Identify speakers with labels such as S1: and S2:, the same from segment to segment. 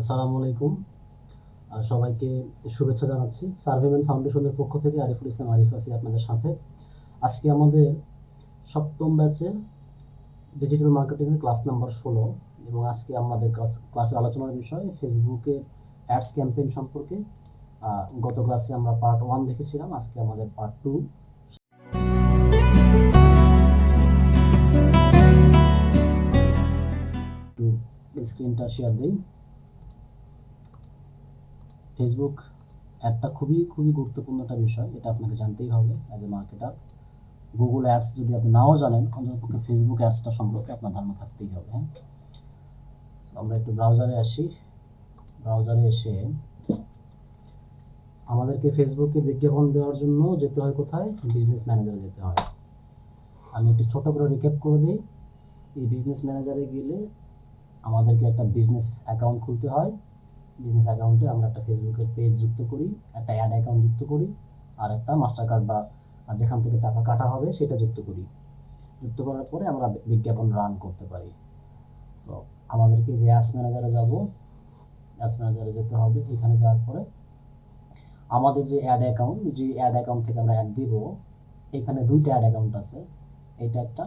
S1: আসসালামু আলাইকুম। সবাইকে শুভেচ্ছা জানাচ্ছি। সার্ভেমেন্ট ফাউন্ডেশনের পক্ষ থেকে আরিফুল ইসলাম আরিফ আছি আপনাদের সাথে। আজকে আমাদের সপ্তম ব্যাচের ডিজিটাল মার্কেটিংয়ের ক্লাস নাম্বার 16 এবং আজকে আমাদের ক্লাসের আলোচনার বিষয় ফেসবুকের অ্যাডস ক্যাম্পেইন সম্পর্কে। গত ক্লাসে আমরা পার্ট 1 দেখেছিলাম, আজকে আমাদের পার্ট 2। একটু স্ক্রিনটা শেয়ার দিই। ফেসবুক একটা খুবই গুরুত্বপূর্ণ একটা বিষয়, এটা আপনাকে জানতেই হবে as a marketer. Google ads যদি আপনি নাও জানেন, অন্ততপক্ষে ফেসবুক অ্যাডসটা সম্পর্কে আপনার ধারণা থাকতেই হবে। হ্যাঁ, আমরা একটু ব্রাউজারে আসি। ব্রাউজারে এসে আমাদেরকে ফেসবুকে বিজ্ঞাপন দেওয়ার জন্য যেতে হয় কোথায়? বিজনেস ম্যানেজারে যেতে হয়। আমি একটু ছোট করে রিক্যাপ করে দিই। এই বিজনেস ম্যানেজারে গেলে আমাদেরকে একটা বিজনেস অ্যাকাউন্ট খুলতে হয়। বিজনেস অ্যাকাউন্টে আমরা একটা ফেসবুকের পেজ যুক্ত করি, একটা অ্যাড অ্যাকাউন্ট যুক্ত করি, আর একটা মাস্টার কার্ড বা যেখান থেকে টাকা কাটা হবে সেটা যুক্ত করি। যুক্ত করার পরে আমরা বিজ্ঞাপন রান করতে পারি। তো আমাদেরকে যে অ্যাডস ম্যানেজারে যাব, অ্যাডস ম্যানেজারে যেতে হবে। এখানে যাওয়ার পরে আমাদের যে অ্যাড অ্যাকাউন্ট থেকে আমরা অ্যাড দিব, এখানে দুইটা অ্যাড অ্যাকাউন্ট আছে, এইটা একটা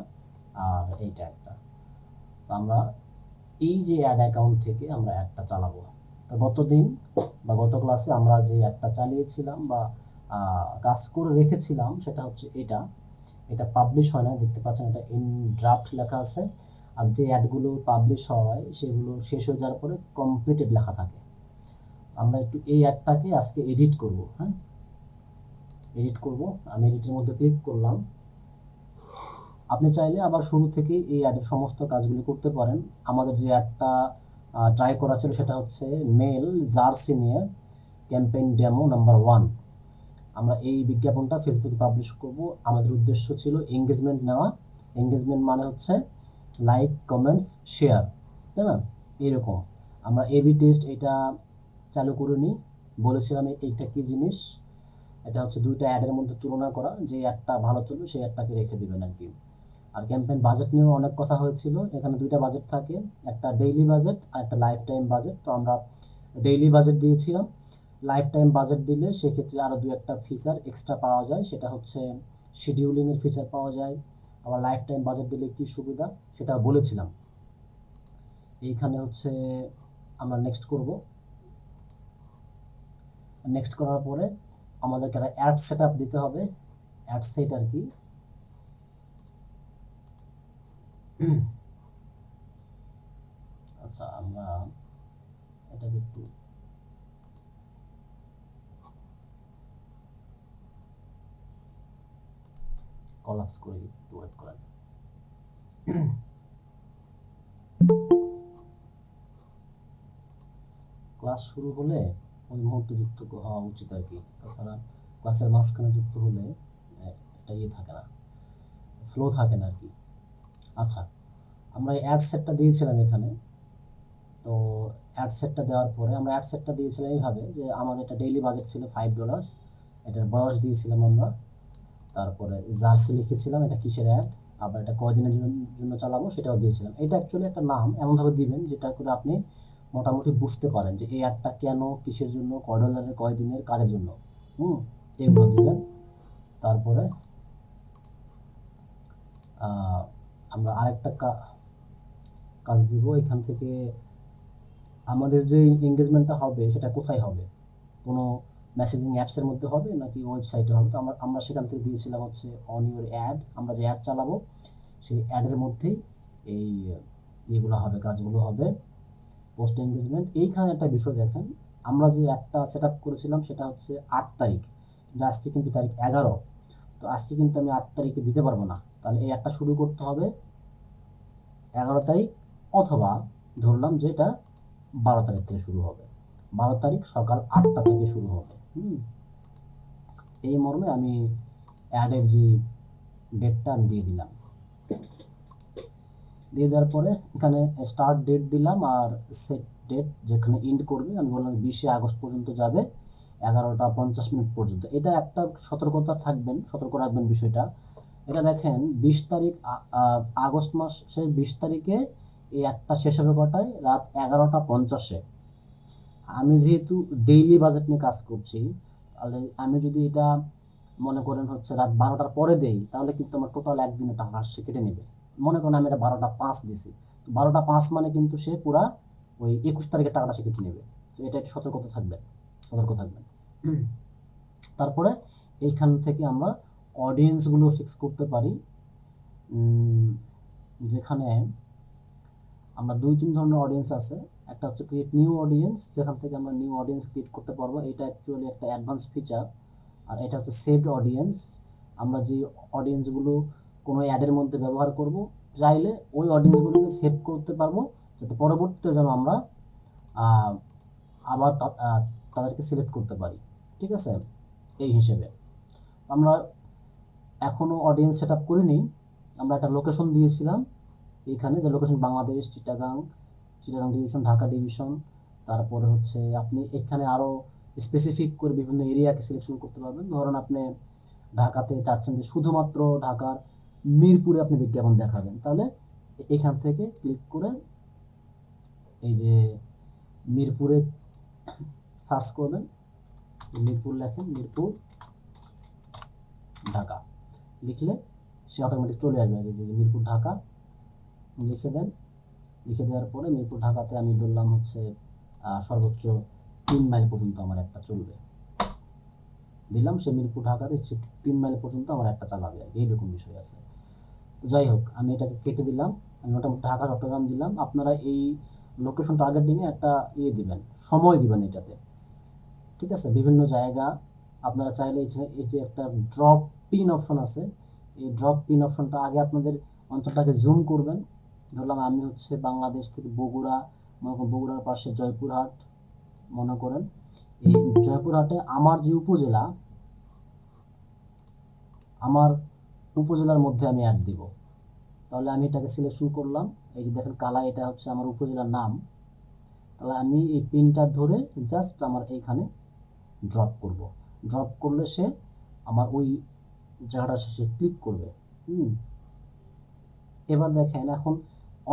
S1: আর এইটা একটা। তো আমরা এই যে অ্যাড অ্যাকাউন্ট থেকে আমরা অ্যাডটা চালাবো। তো গত ক্লাসে আমরা যে অ্যাডটা চালিয়েছিলাম বা কাজ করে রেখেছিলাম সেটা হচ্ছে এটা পাবলিশ হয় না, দেখতে পাচ্ছেন এটা ইন ড্রাফট লেখা আছে। আর যে অ্যাডগুলো পাবলিশ হয় সেগুলো শেষ হয়ে যাওয়ার পরে কমপ্লিটেড লেখা থাকে। আমরা একটু এই অ্যাডটাকে আজকে এডিট করব। হ্যাঁ, এডিট করব। আমি এডিটের মধ্যে ক্লিক করলাম। আপনি চাইলে আবার শুরু থেকেই এই অ্যাডের সমস্ত কাজগুলি করতে পারেন। আমাদের যে অ্যাডটা ট্রাই করা ছিল সেটা হচ্ছে মেল জার্সি নিয়ে ক্যাম্পেইন ডেমো নাম্বার 1। আমরা এই বিজ্ঞাপনটা ফেসবুকে পাবলিশ করব। আমাদের উদ্দেশ্য ছিল এঙ্গেজমেন্ট নেওয়া। এঙ্গেজমেন্ট মানে হচ্ছে লাইক, কমেন্টস, শেয়ার, তাই না? এরকম আমরা এবি টেস্ট এটা চালু করে নিই। বলেছিলাম এইটা কি জিনিস, এটা হচ্ছে দুইটা অ্যাডের মধ্যে তুলনা করা, যে অ্যাডটা ভালো চলবে সেই অ্যাডটাকে রেখে দেবেন আর কি। আর ক্যাম্পেইন বাজেট নিয়েও অনেক কথা হয়েছিল। এখানে দুইটা বাজেট থাকে, একটা ডেইলি বাজেট আর একটা লাইফ টাইম বাজেট। তো আমরা ডেইলি বাজেট দিয়েছিলাম। লাইফ টাইম বাজেট দিলে সেক্ষেত্রে আরও দু একটা ফিচার এক্সট্রা পাওয়া যায়, সেটা হচ্ছে শিডিউলিংয়ের ফিচার পাওয়া যায়। আবার লাইফ টাইম বাজেট দিলে কী সুবিধা সেটা বলেছিলাম। এইখানে হচ্ছে আমরা নেক্সট করব। নেক্সট করার পরে আমাদেরকে একটা অ্যাড সেট আপ দিতে হবে। অ্যাড সেট আর কি, আচ্ছা আমরা এটাকে একটু কলাপস করে একটু ওয়েট করেন। ক্লাস শুরু হলে ওই মুহূর্তে যুক্ত হওয়া উচিত আর কি, তাছাড়া ক্লাসের মাঝখানে যুক্ত হলে এটা ইয়ে থাকে না, ফ্লো থাকে না আর কি। আচ্ছা, আমরা এই অ্যাড সেটটা দিয়েছিলাম এখানে। তো অ্যাড সেটটা দেওয়ার পরে আমরা অ্যাড সেটটা দিয়েছিলাম এইভাবে যে আমাদের একটা ডেইলি বাজেট ছিল $5, এটার বয়স দিয়েছিলাম আমরা, তারপরে জার্সি লিখেছিলাম এটা কিসের অ্যাড, আবার এটা কয়দিনের জন্য চালাবো সেটাও দিয়েছিলাম। এটা অ্যাকচুয়ালি একটা নাম এমনভাবে দিবেন যেটা করে আপনি মোটামুটি বুঝতে পারেন যে এই অ্যাডটা কেন, কিসের জন্য, কয় ডলারের, কয় দিনের, কাজের জন্য। এগুলো দিবেন। তারপরে আমরা আরেকটা কাজ দিব। এখান থেকে আমাদের যে এঙ্গেজমেন্টটা হবে সেটা কোথায় হবে, কোনো মেসেজিং অ্যাপসের মধ্যে হবে নাকি ওয়েবসাইটে হবে। তো আমরা সেখান থেকে দিয়েছিলাম হচ্ছে অন ইউর অ্যাড, আমরা যে অ্যাড চালাবো সেই অ্যাডের মধ্যেই এই ইয়েগুলো হবে, কাজগুলো হবে। পোস্ট এঙ্গেজমেন্ট, এইখানে একটা বিষয় দেখেন, আমরা যে অ্যাডটা সেট আপ করেছিলাম সেটা হচ্ছে 8 তারিখ, কিন্তু আজকে কিন্তু তারিখ 11। তো আজকে কিন্তু আমি 8 তারিখে দিতে পারবো না, তাহলে এই অ্যাডটা শুরু করতে হবে 11 তারিখ, অথবা ধরলাম যে এটা 12 তারিখ থেকে শুরু হবে, 12 তারিখ সকাল 8টা থেকে শুরু হবে। এই মর্মে আমি অ্যাডের যে ডেটটা আমি দিয়ে দিলাম। দিয়ে দেওয়ার পরে এখানে স্টার্ট ডেট দিলাম আর সেট ডেট যেখানে এন্ড করবে আমি বললাম 20 আগস্ট পর্যন্ত যাবে, 11টা 50 পর্যন্ত। এটা একটা সতর্ক রাখবেন বিষয়টা। এটা দেখেন 20 তারিখ আগস্ট মাসের 20 তারিখে এই একটা শেষ হবে কটায়? রাত 11টা 50-এ। আমি যেহেতু ডেইলি বাজেট নিয়ে কাজ করছি, তাহলে আমি যদি এটা মনে করেন হচ্ছে রাত 12টার পরে দেই, তাহলে কিন্তু আমার টোটাল একদিনে টাকা সে কেটে নেবে। মনে করেন আমি এটা 12টা 5 দিছি, তো 12টা 5 মানে কিন্তু সে পুরা ওই 21 তারিখের টাকাটা সে কেটে নেবে। তো এটা একটু সতর্ক থাকবেন। তারপরে এইখান থেকে আমরা অডিয়েন্সগুলো ফিক্স করতে পারি, যেখানে আমরা 2-3 ধরনের অডিয়েন্স আছে। একটা হচ্ছে ক্রিয়েট নিউ অডিয়েন্স, যেখান থেকে আমরা নিউ অডিয়েন্স ক্রিয়েট করতে পারবো। এটা অ্যাকচুয়ালি একটা অ্যাডভান্স ফিচার। আর এটা হচ্ছে সেভড অডিয়েন্স। আমরা যে অডিয়েন্সগুলো কোনো অ্যাডের মধ্যে ব্যবহার করব, চাইলে ওই অডিয়েন্সগুলোকে সেভ করতে পারবো, যাতে পরবর্তীতে যেন আমরা আবার তাদেরকে সিলেক্ট করতে পারি। ঠিক আছে, এই হিসেবে আমরা এখনও অডিয়েন্স সেট আপ করিনি। আমরা একটা লোকেশন দিয়েছিলাম এইখানে, যে location Bangladesh, Chittagong division, Dhaka division. তারপরে হচ্ছে আপনি এখানে আরও স্পেসিফিক করে বিভিন্ন এরিয়াকে সিলেকশন করতে পারবেন। ধরুন আপনি ঢাকাতে চাচ্ছেন যে শুধুমাত্র ঢাকার মিরপুরে আপনি বিজ্ঞাপন দেখাবেন, তাহলে এখান থেকে ক্লিক করে এই যে মিরপুরে সার্চ করবেন, মিরপুর লেখেন, মিরপুর ঢাকা লিখলে সে অটোমেটিক চলে আসবে। যে মিরপুর ঢাকা লিখে দেন। লিখে দেওয়ার পরে মিরপুর ঢাকাতে আমি ধরলাম হচ্ছে সর্বোচ্চ 3 মাইল পর্যন্ত আমার একটা চলবে, দিলাম। সে মিরপুর ঢাকাতে 3 মাইল পর্যন্ত আমার একটা চালাবে আর এইরকম বিষয় আছে। তো যাই হোক, আমি এটাকে কেটে দিলাম। আমি মোটামুটি ঢাকা চট্টগ্রাম দিলাম। আপনারা এই লোকেশন টার্গেটিংয়ে একটা দিবেন, সময় দিবেন এটাতে। ঠিক আছে, বিভিন্ন জায়গা আপনারা চাইলে এই যে একটা ড্রপ পিন অপশন আছে, এই ড্রপ পিন অপশনটা আগে আপনাদের অঞ্চলটাকে জুম করবেন। ধরলাম আমি হচ্ছে বাংলাদেশ থেকে বগুড়া, মনে করেন বগুড়ার পাশে জয়পুরহাট, মনে করেন এই জয়পুরহাটে আমার যে উপজেলা, আমার উপজেলার মধ্যে আমি অ্যাড দিব। তাহলে আমি এটাকে সিলেকশন করলাম, এই যে দেখেন কালা, এটা হচ্ছে আমার উপজেলার নাম। তাহলে আমি এই পিনটা ধরে জাস্ট আমার এইখানে ড্রপ করব। ড্রপ করলে সে আমার ওই জায়গাটা সে ক্লিক করবে। এবার দেখেন এখন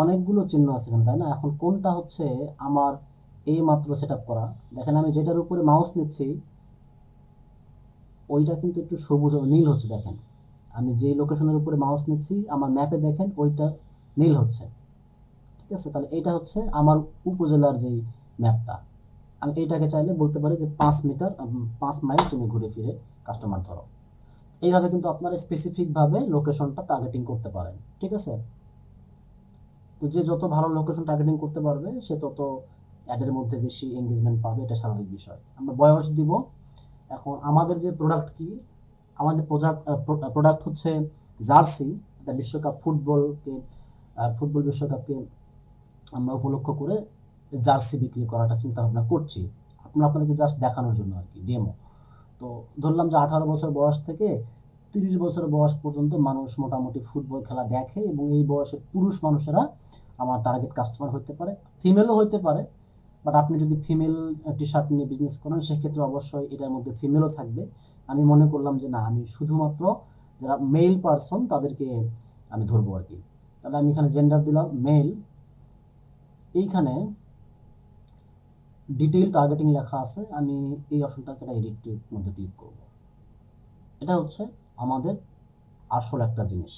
S1: অনেকগুলো চিহ্ন আছে এখানে, তাই না? এখন কোনটা হচ্ছে আমার এই মাত্র সেট আপ করা? দেখেন আমি যেটার উপরে মাউস নিচ্ছি ওইটা কিন্তু একটু সবুজ নীল হচ্ছে। দেখেন আমি যে লোকেশনের উপরে মাউস নিচ্ছি আমার ম্যাপে দেখেন ওইটা নীল হচ্ছে। ঠিক আছে, তাহলে এটা হচ্ছে আমার উপজেলার যেই ম্যাপটা। আমি এইটাকে চাইলে বলতে পারি যে 5 মাইল তুমি ঘুরে ফিরে কাস্টমার ধরো। এইভাবে কিন্তু আপনারা স্পেসিফিকভাবে লোকেশনটা টার্গেটিং করতে পারেন। ঠিক আছে, তো যে যত ভালো লোকেশন টার্গেটিং করতে পারবে সে তত অ্যাডের মধ্যে বেশি এঙ্গেজমেন্ট পাবে, এটা স্বাভাবিক বিষয়। আমরা বয়স দিব। এখন আমাদের যে প্রোডাক্ট কি, আমাদের প্রোডাক্ট হচ্ছে জার্সি। এটা ফুটবল বিশ্বকাপকে আমরা উপলক্ষ করে জার্সি বিক্রি করাটা চিন্তা ভাবনা করছি। আপনাদেরকে জাস্ট দেখানোর জন্য আর কি, ডেমো। তো ধরলাম যে 18 বছর বয়স থেকে 30 বছর বয়স পর্যন্ত মানুষ মোটামুটি ফুটবল খেলা দেখে, এবং এই বয়সের পুরুষ মানুষেরা আমার টার্গেট কাস্টমার হতে পারে, ফিমেলও হতে পারে। বাট আপনি যদি ফিমেল টি শার্ট নিয়ে বিজনেস করেন সেক্ষেত্রে অবশ্যই এটার মধ্যে ফিমেলও থাকবে। আমি মনে করলাম যে না, আমি শুধুমাত্র যারা মেল পারসন তাদেরকে আমি ধরবো আর কি। তাহলে আমি এখানে জেন্ডার দিলাম মেল। এইখানে ডিটেইল টার্গেটিং লেখা আছে, আমি এই অপশনটাকে এডিটের মধ্যে ক্লিক করব। এটা হচ্ছে আমাদের আসল একটা জিনিস।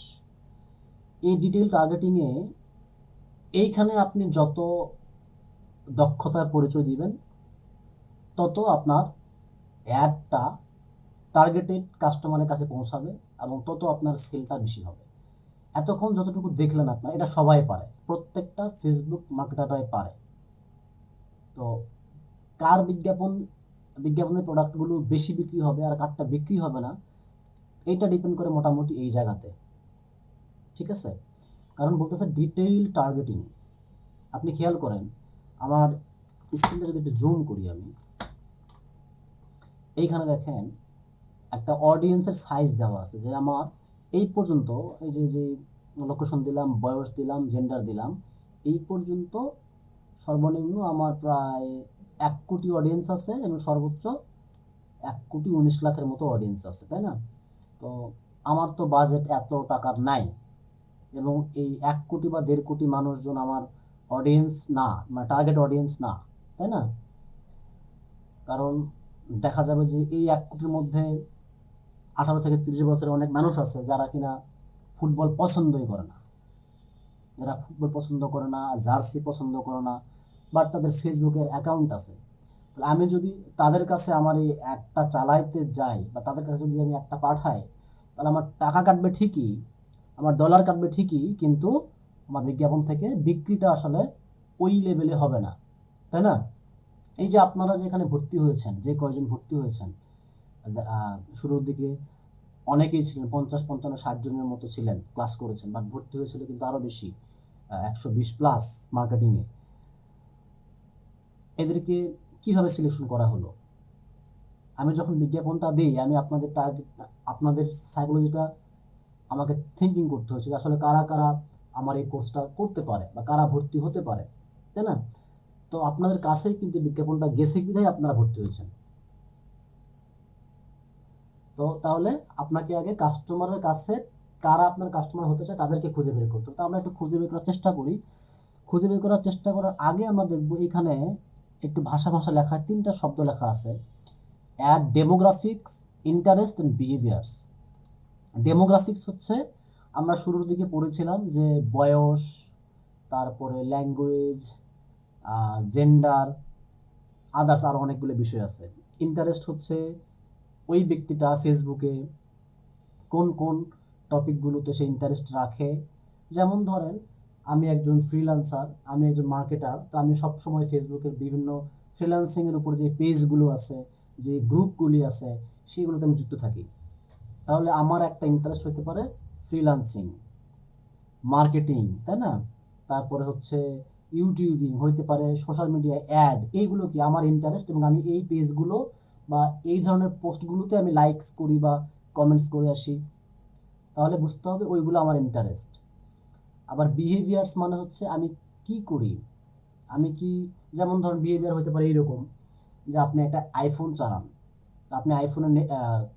S1: এই ডিটেইল টার্গেটিংয়ে এইখানে আপনি যত দক্ষতার পরিচয় দিবেন তত আপনার অ্যাডটা টার্গেটেড কাস্টমারের কাছে পৌঁছাবে এবং তত আপনার সেলটা বেশি হবে। এতক্ষণ যতটুকু দেখলেন আপনার, এটা সবাই পারে, প্রত্যেকটা ফেসবুক মার্কেটাররাই পারে। তো কার বিজ্ঞাপনের প্রোডাক্টগুলো বেশি বিক্রি হবে আর কারটা বিক্রি হবে না, এইটা ডিপেন্ড করে মোটামুটি এই জায়গাতে। ঠিক আছে, কারণ বলতেছে ডিটেইল টার্গেটিং। আপনি খেয়াল করেন আমার স্ক্রিনটা যদি একটু জুম করি আমি, এইখানে দেখেন একটা অডিয়েন্সের সাইজ দেওয়া আছে, যে আমার এই পর্যন্ত এই যে লোকেশন দিলাম, বয়স দিলাম, জেন্ডার দিলাম, এই পর্যন্ত সর্বনিম্ন আমার প্রায় 1 কোটি অডিয়েন্স আছে এবং সর্বোচ্চ 1,19,00,000-এর মতো অডিয়েন্স আছে, তাই না? তো আমার তো বাজেট এত টাকার নাই, এবং এই 1 কোটি বা 1.5 কোটি মানুষজন আমার অডিয়েন্স না, মানে টার্গেট অডিয়েন্স না, তাই না? কারণ দেখা যাবে যে এই 1 কোটির মধ্যে 18 থেকে 30 বছরের অনেক মানুষ আছে যারা কিনা ফুটবল পছন্দই করে না, যারা ফুটবল পছন্দ করে না, জার্সি পছন্দ করে না, বাট তাদের ফেসবুকের অ্যাকাউন্ট আছে। তাহলে আমি যদি তাদের কাছে আমার এই একটা চালাইতে যাই বা তাদের কাছে যদি আমি একটা পাঠাই, তাহলে আমার টাকা কাটবে ঠিকই, আমার ডলার কাটবে ঠিকই, কিন্তু আমার বিজ্ঞাপন থেকে বিক্রিটা আসলে ওই লেভেলে হবে না, তাই না? এই যে আপনারা যে এখানে ভর্তি হয়েছেন, যে কয়জন ভর্তি হয়েছেন, শুরুর দিকে অনেকেই ছিলেন, 50, 55, 60 জনের মতো ছিলেন, ক্লাস করেছেন, বাট ভর্তি হয়েছিল কিন্তু আরও বেশি, 120+ মার্কেটিংয়ে। এদেরকে কিভাবে সিলেকশন করা হলো? আমি যখন বিজ্ঞাপনটা দিই, আমি আপনাদের টার্গেট, আপনাদের সাইকোলজিটা আমাকে থিঙ্কিং করতে হয়েছে আসলে কারা কারা আমার এই কোর্সটা করতে পারে বা কারা ভর্তি হতে পারে, তাই না? তো আপনাদের কাছেই কিন্তু বিজ্ঞাপনটা গেছে বিধায় আপনারা ভর্তি হয়েছেন। তো তাহলে আপনাকে আগে কাস্টমারের কাছে কারা আপনার কাস্টমার হতে চায় তাদেরকে খুঁজে বের করতে হবে। তো আমরা একটু খুঁজে বের করার চেষ্টা করি। খুঁজে বের করার চেষ্টা করার আগে আমরা দেখব এখানে একটু ভাষা লেখা 3টা শব্দ লেখা আছে, add demographics, interest and behaviours. Demographics হচ্ছে আমরা শুরুর দিকে পড়েছিলাম যে বয়স, তারপরে ল্যাঙ্গুয়েজ, জেন্ডার, আদার্স আরও অনেকগুলো বিষয় আছে। ইন্টারেস্ট হচ্ছে ওই ব্যক্তিটা ফেসবুকে কোন কোন টপিকগুলোতে সে ইন্টারেস্ট রাখে। যেমন ধরেন আমি একজন ফ্রিল্যান্সার, আমি একজন মার্কেটার, তো আমি সবসময় ফেসবুকের বিভিন্ন ফ্রিল্যান্সিংয়ের উপর যে পেজগুলো আছে, যে গ্রুপগুলি আছে, সেগুলোতে আমি যুক্ত থাকি। তাহলে আমার একটা ইন্টারেস্ট হতে পারে ফ্রিল্যান্সিং, মার্কেটিং, তাই না? তারপরে হচ্ছে ইউটিউবিং হইতে পারে, সোশ্যাল মিডিয়া অ্যাড, এইগুলো কি আমার ইন্টারেস্ট, এবং আমি এই পেজগুলো বা এই ধরনের পোস্টগুলোতে আমি লাইকস করি বা কমেন্টস করে আসি। তাহলে বুঝতে হবে ওইগুলো আমার ইন্টারেস্ট। আবার বিহেভিয়ার্স মানে হচ্ছে আমি কি করি, আমি কি, যেমন ধরুন বিহেভিয়ার হতে পারে এইরকম যে আপনি একটা আইফোন চালান, আপনি আইফোনে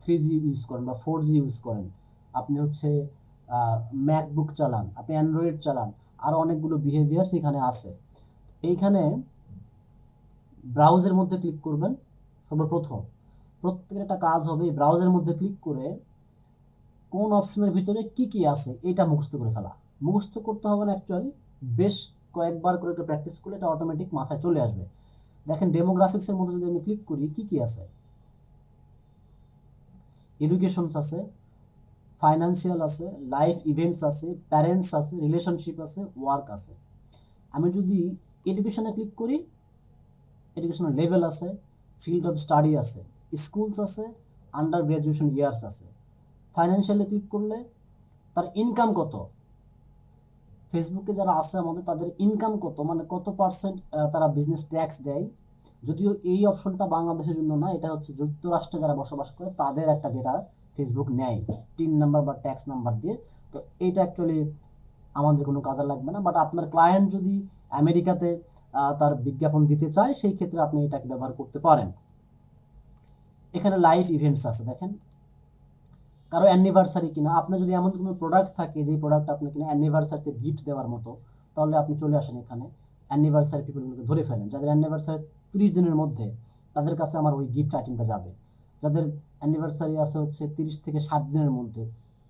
S1: 3G ইউজ করেন বা 4G ইউজ করেন, আপনি হচ্ছে ম্যাকবুক চালান, আপনি অ্যান্ড্রয়েড চালান, আরও অনেকগুলো বিহেভিয়ার্স এখানে আছে। এইখানে ব্রাউজের মধ্যে ক্লিক করবেন সর্বপ্রথম। প্রত্যেকের একটা কাজ হবে ব্রাউজের মধ্যে ক্লিক করে কোন অপশনের ভিতরে কি কি আছে এটা মুখস্থ করে ফেলা। মুখস্থ করতে হবে না অ্যাকচুয়ালি, বেশ কয়েকবার করে একটু প্র্যাকটিস করলে এটা অটোমেটিক মাথায় চলে আসবে। দেখেন ডেমোগ্রাফিক্সের মধ্যে যদি আমি ক্লিক করি, কি কি আছে, এডুকেশনস আছে, ফাইন্যান্সিয়াল আছে, লাইফ ইভেন্টস আছে, প্যারেন্টস আছে, রিলেশনশিপ আছে, ওয়ার্ক আছে। আমি যদি এডুকেশনে ক্লিক করি, এডুকেশনাল লেভেল আছে, ফিল্ড অফ স্টাডি আছে, স্কুলস আছে, আন্ডার গ্র্যাজুয়েশন ইয়ার্স আছে। ফাইন্যান্সিয়ালে ক্লিক করলে তার ইনকাম কত, ফেসবুকে যারা আছে আমাদের তাদের ইনকাম কত, মানে কত পার্সেন্ট তারা বিজনেস ট্যাক্স দেয়। যদিও এই অপশনটা বাংলাদেশের জন্য না, এটা হচ্ছে যুক্তরাষ্ট্রে যারা বসবাস করে তাদের একটা ডেটা ফেসবুক নেয় টিন নাম্বার বা ট্যাক্স নাম্বার দিয়ে। তো এইটা অ্যাকচুয়ালি আমাদের কোনো কাজে লাগবে না, বাট আপনার ক্লায়েন্ট যদি আমেরিকাতে তার বিজ্ঞাপন দিতে চায় সেই ক্ষেত্রে আপনি এটাকে ব্যবহার করতে পারেন। এখানে লাইভ ইভেন্টস আছে, দেখেন কারো অ্যানিভার্সারি কিনা, আপনার যদি এমন কোনো প্রোডাক্ট থাকে যে প্রোডাক্ট আপনি কিনা অ্যানিভার্সারিতে গিফট দেওয়ার মতো, তাহলে আপনি চলে আসেন এখানে অ্যানিভার্সারি পিপলগুলোকে ধরে ফেলেন, যাদের অ্যানিভার্সারি 30 দিনের মধ্যে, তাদের কাছে আমার ওই গিফট আইটেমটা যাবে। যাদের অ্যানিভার্সারি আছে হচ্ছে 30 থেকে 60 দিনের মধ্যে,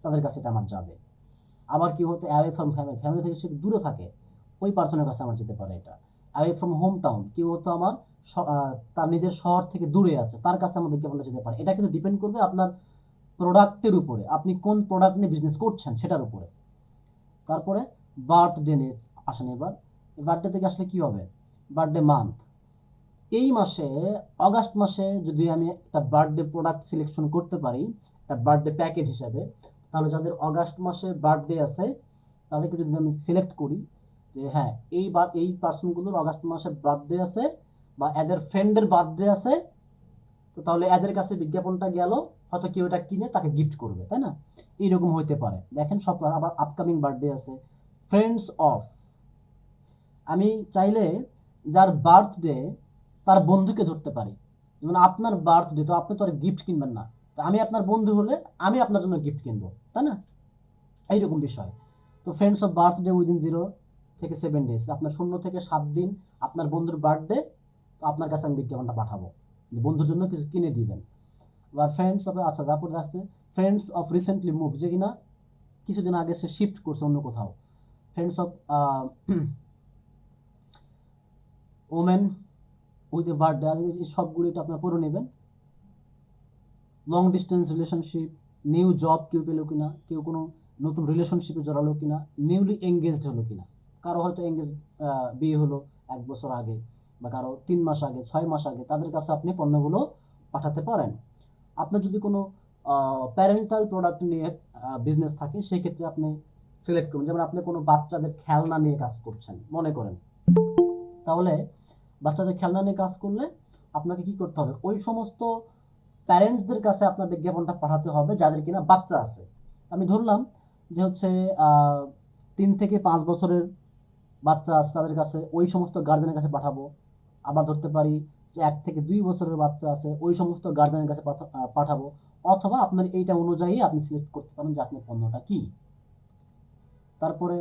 S1: তাদের কাছে এটা আমার যাবে। আবার কি হতো, অ্যাওয়ে ফ্রম ফ্যামিলি, ফ্যামিলি থেকে সে দূরে থাকে, ওই পার্সনের কাছে আমার যেতে পারে এটা। অ্যাওয়ে ফ্রম হোম টাউন, কেউ হতো আমার তার নিজের শহর থেকে দূরে আছে, তার কাছে আমার বিজ্ঞাপনটা যেতে পারে। এটা কিন্তু ডিপেন্ড করবে আপনার প্রোডাক্টের উপরে, আপনি কোন প্রোডাক্ট নিয়ে বিজনেস করছেন সেটার উপরে। তারপরে বার্থডে নিয়ে আসেন। এবার বার্থডে থেকে আসলে কি হবে, বার্থডে মান্থ, এই মাসে অগাস্ট মাসে যদি আমি একটা বার্থডে প্রোডাক্ট সিলেকশন করতে পারি একটা বার্থডে প্যাকেজ হিসাবে, তাহলে যাদের অগাস্ট মাসে বার্থডে আছে তাদেরকে যদি আমি সিলেক্ট করি যে হ্যাঁ এই পার্সনগুলোর অগাস্ট মাসে বার্থডে আছে বা এদের ফ্রেন্ডের বার্থডে আছে, তো তাহলে এদের কাছে বিজ্ঞাপনটা গেল, হয়তো কেউ এটা কিনে তাকে গিফট করবে, তাই না? এইরকম হইতে পারে। দেখেন সব, আবার আপকামিং বার্থডে আছে, ফ্রেন্ডস অফ, আমি চাইলে যার বার্থডে তার বন্ধুকে ধরতে পারি। যেমন আপনার বার্থডে, তো আপনি তো আর গিফট কিনবেন না, তো আমি আপনার বন্ধু হলে আমি আপনার জন্য গিফট কিনবো, তাই না? এইরকম বিষয়। তো ফ্রেন্ডস অফ বার্থডে উইদিন 0 থেকে 7 days, আপনার 0 থেকে 7 দিন আপনার বন্ধুর বার্থডে, তো আপনার কাছে আমি বিজ্ঞাপনটা পাঠাবো। বন্ধুর জন্য কিছু কিনে দিবেন। বা ফ্রেন্ডস অফ, আচ্ছা তারপরে আসছে ফ্রেন্ডস অফ রিসেন্টলি মুভ, যে কিনা কিছুদিন আগে সে শিফট করছে অন্য কোথাও। Friends of women with a birthday, এই সবগুলো এটা আপনারা পড়ে নেবেন। Long distance relationship, new job কেউ পেলো কিনা, কেউ কোনো নতুন রিলেশনশিপে জড়ালো কিনা, নিউলি এঙ্গেজড হলো কিনা, কারো হয়তো এঙ্গেজ বিয়ে হলো 1 বছর আগে, বা কারো 3 মাস আগে, 6 মাস আগে, তাদের কাছে আপনি পণ্যগুলো পাঠাতে পারেন। আপনার যদি কোনো প্যারেন্টাল প্রোডাক্ট নিয়ে বিজনেস থাকে, সেই ক্ষেত্রে আপনি সিলেক্ট করুন। যেমন আপনি কোনো বাচ্চাদের খেলনা নিয়ে কাজ করছেন মনে করেন, তাহলে বাচ্চাদের খেলনা নিয়ে কাজ করলে আপনাকে কি করতে হবে, ওই সমস্ত প্যারেন্টসদের কাছে আপনার বিজ্ঞাপনটা পাঠাতে হবে যাদের কিনা বাচ্চা আছে। আমি ধরলাম যে হচ্ছে 3 থেকে 5 বছরের বাচ্চা আছে, তাদের কাছে ওই সমস্ত গার্জেনের কাছে পাঠাবো। আবার ধরতে পারি যে 1 থেকে 2 বছরের বাচ্চা আছে, ওই সমস্ত গার্জেনের কাছে পাঠাবো। অথবা আপনার এইটা অনুযায়ী আপনি সিলেক্ট করতে পারেন যে আপনার পণ্যটা কি। তারপরে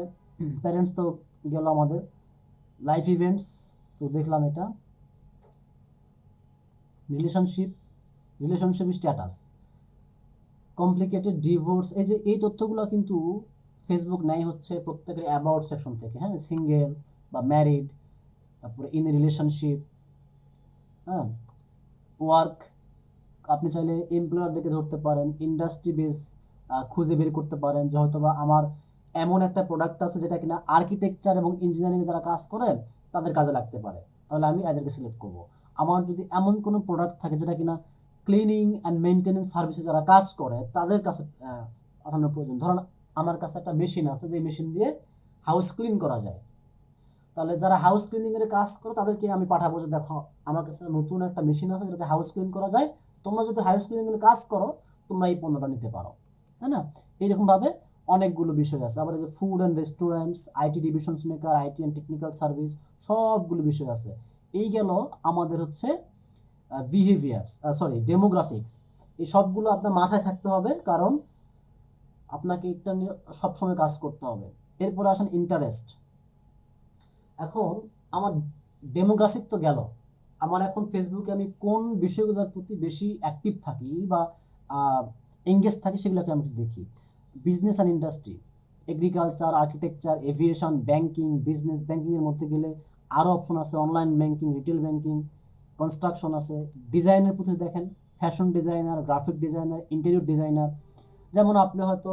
S1: প্যারেন্টস তো গেল আমাদের। লাইফ ইভেন্টস তো দেখলাম, এটা রিলেশনশিপ স্ট্যাটাস, কমপ্লিকেটেড ডিভোর্স, এই যে এই তথ্যগুলো কিন্তু ফেসবুক নেয় হচ্ছে প্রত্যেকের অ্যাবাউট সেকশন থেকে। হ্যাঁ, সিঙ্গেল বা ম্যারিড, তারপরে ইন এ রিলেশনশিপ, হ্যাঁ, ওয়ার্ক, আপনি চাইলে এমপ্লয়ারদেরকে ধরতে পারেন, ইন্ডাস্ট্রি বেস খুঁজে বের করতে পারেন যে হয়তো বা আমার এমন একটা প্রোডাক্ট আছে যেটা কিনা আর্কিটেকচার এবং ইঞ্জিনিয়ারিংয়ে যারা কাজ করেন তাদের কাজে লাগতে পারে, তাহলে আমি এদেরকে সিলেক্ট করব। আমার যদি এমন কোনো প্রোডাক্ট থাকে যেটা কিনা ক্লিনিং অ্যান্ড মেনটেন্যান্স সার্ভিসে যারা কাজ করে তাদের কাছে পাঠানোর প্রয়োজন। ধরুন আমার কাছে একটা মেশিন আছে, যে মেশিন দিয়ে হাউস ক্লিন করা যায়, তাহলে যারা হাউস ক্লিনিংয়ের কাজ করে তাদেরকে আমি পাঠাবো যে দেখো আমার কাছে নতুন একটা মেশিন আছে যেটাতে হাউস ক্লিন করা যায়, তোমরা যদি হাউস ক্লিনিংয়ের কাজ করো তোমরা এই পণ্যটা নিতে পারো, তাই না? এইরকমভাবে অনেকগুলো বিষয় আছে। আবার এই যে food and restaurants, IT divisions maker, IT and technical service, সবগুলো বিষয় আছে। এই গেল আমাদের হচ্ছে বিহেভিয়ার্স, ডেমোগ্রাফিক্স। এই সবগুলো আপনার মাথায় থাকতে হবে, কারণ আপনাকে এটা নিয়ে সবসময় কাজ করতে হবে। এরপরে আসেন ইন্টারেস্ট। এখন আমার ডেমোগ্রাফিক তো গেল, আমার এখন ফেসবুকে আমি কোন বিষয়গুলোর প্রতি বেশি অ্যাক্টিভ থাকি বা এঙ্গেজ থাকি সেগুলোকে আমি দেখি। Business and industry, agriculture, architecture, aviation, banking, business ব্যাংকিংয়ের মধ্যে গেলে আরও অপশন আছে, online banking, retail banking, construction আছে। ডিজাইনের প্রতি দেখেন, fashion designer, graphic designer, interior designer. যেমন আপনি হয়তো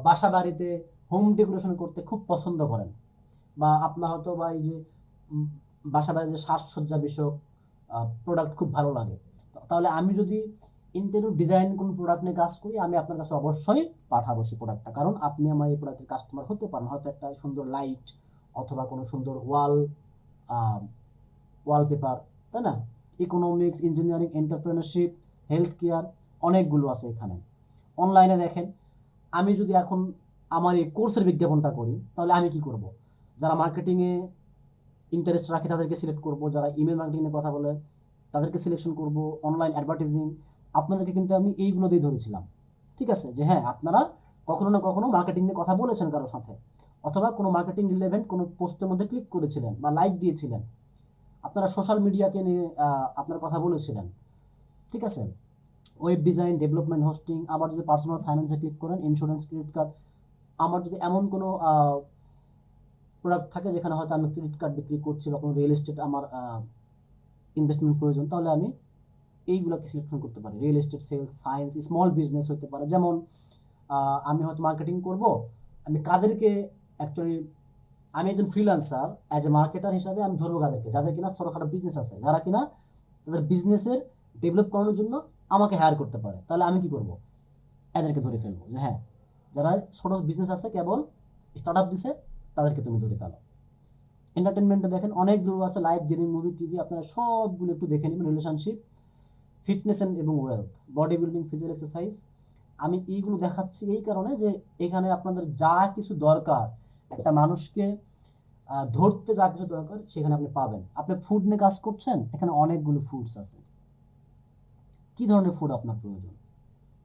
S1: বাসা বাড়িতে হোম ডেকোরেশন করতে খুব পছন্দ করেন, বা আপনার হয়তো বা এই যে বাসা বাড়িতে সাজসজ্জা বিষয়ক প্রোডাক্ট খুব ভালো লাগে, তাহলে আমি যদি ইন্টেরিয়র ডিজাইন কোনো প্রোডাক্ট নিয়ে কাজ করি, আমি আপনার কাছে অবশ্যই পাঠাবো সেই প্রোডাক্টটা, কারণ আপনি আমার এই প্রোডাক্টের কাস্টমার হতে পারেন। হয়তো একটা সুন্দর লাইট অথবা কোনো সুন্দর ওয়ালপেপার, তাই না? Economics, engineering, entrepreneurship, health care, অনেকগুলো আছে এখানে। অনলাইনে দেখেন, আমি যদি এখন আমার এই কোর্সের বিজ্ঞাপনটা করি তাহলে আমি কি করব, যারা মার্কেটিংয়ে ইন্টারেস্ট রাখে তাদেরকে সিলেক্ট করব, যারা ইমেল মার্কেটিংয়ে কথা বলে তাদেরকে সিলেকশন করব, অনলাইন অ্যাডভার্টাইজিং। আপনাদেরকে কিন্তু আমি এইগুলো দিয়ে ধরেছিলাম, ঠিক আছে, যে হ্যাঁ আপনারা কখনো না কখনো মার্কেটিং নিয়ে কথা বলেছেন কারোর সাথে, অথবা কোনো মার্কেটিং রিলেভেন্ট কোনো পোস্টের মধ্যে ক্লিক করেছিলেন বা লাইক দিয়েছিলেন, আপনারা সোশ্যাল মিডিয়াকে নিয়ে আপনার কথা বলেছিলেন, ঠিক আছে। Web design, development, hosting. আবার যদি পার্সোনাল ফাইন্যান্সে ক্লিক করেন, ইন্স্যুরেন্স, ক্রেডিট কার্ড। আমার যদি এমন কোনো প্রোডাক্ট থাকে যেখানে হয়তো আমি ক্রেডিট কার্ড বিক্রি করছি বা কোনো রিয়েল এস্টেট আমার ইনভেস্টমেন্ট প্রয়োজন, তাহলে আমি এইগুলোকে সিলেকশন করতে পারি। Real estate, sales, science, small business হতে পারে। যেমন আমি হয়তো মার্কেটিং করব, আমি কাদেরকে অ্যাকচুয়ালি, আমি একজন ফ্রিল্যান্সার, অ্যাজ এ মার্কেটার হিসাবে আমি ধরবো কাদেরকে, যাদের কিনা ছোটোখাটো বিজনেস আছে, যারা কিনা তাদের বিজনেসের ডেভেলপ করানোর জন্য আমাকে হায়ার করতে পারে, তাহলে আমি কি করব, এদেরকে ধরে ফেলবো যে হ্যাঁ যারা ছোটো বিজনেস আছে, কেবল স্টার্ট আপ দিছে, তাদেরকে তুমি ধরে ফেলো। এন্টারটেনমেন্টে দেখেন অনেকগুলো আছে, লাইভ, গেমিং, মুভি, টিভি, আপনারা সবগুলো একটু দেখে নেবেন। রিলেশনশিপ, ফিটনেস এবং wealth, body building, physical exercise. আমি এইগুলো দেখাচ্ছি এই কারণে যে এখানে আপনাদের যা কিছু দরকার, একটা মানুষকে ধরতে যা কিছু দরকার সেখানে আপনি পাবেন। আপনি ফুড নিয়ে কাজ করছেন, এখানে অনেকগুলো ফুডস আছে। কি ধরনের ফুড আপনার প্রয়োজন?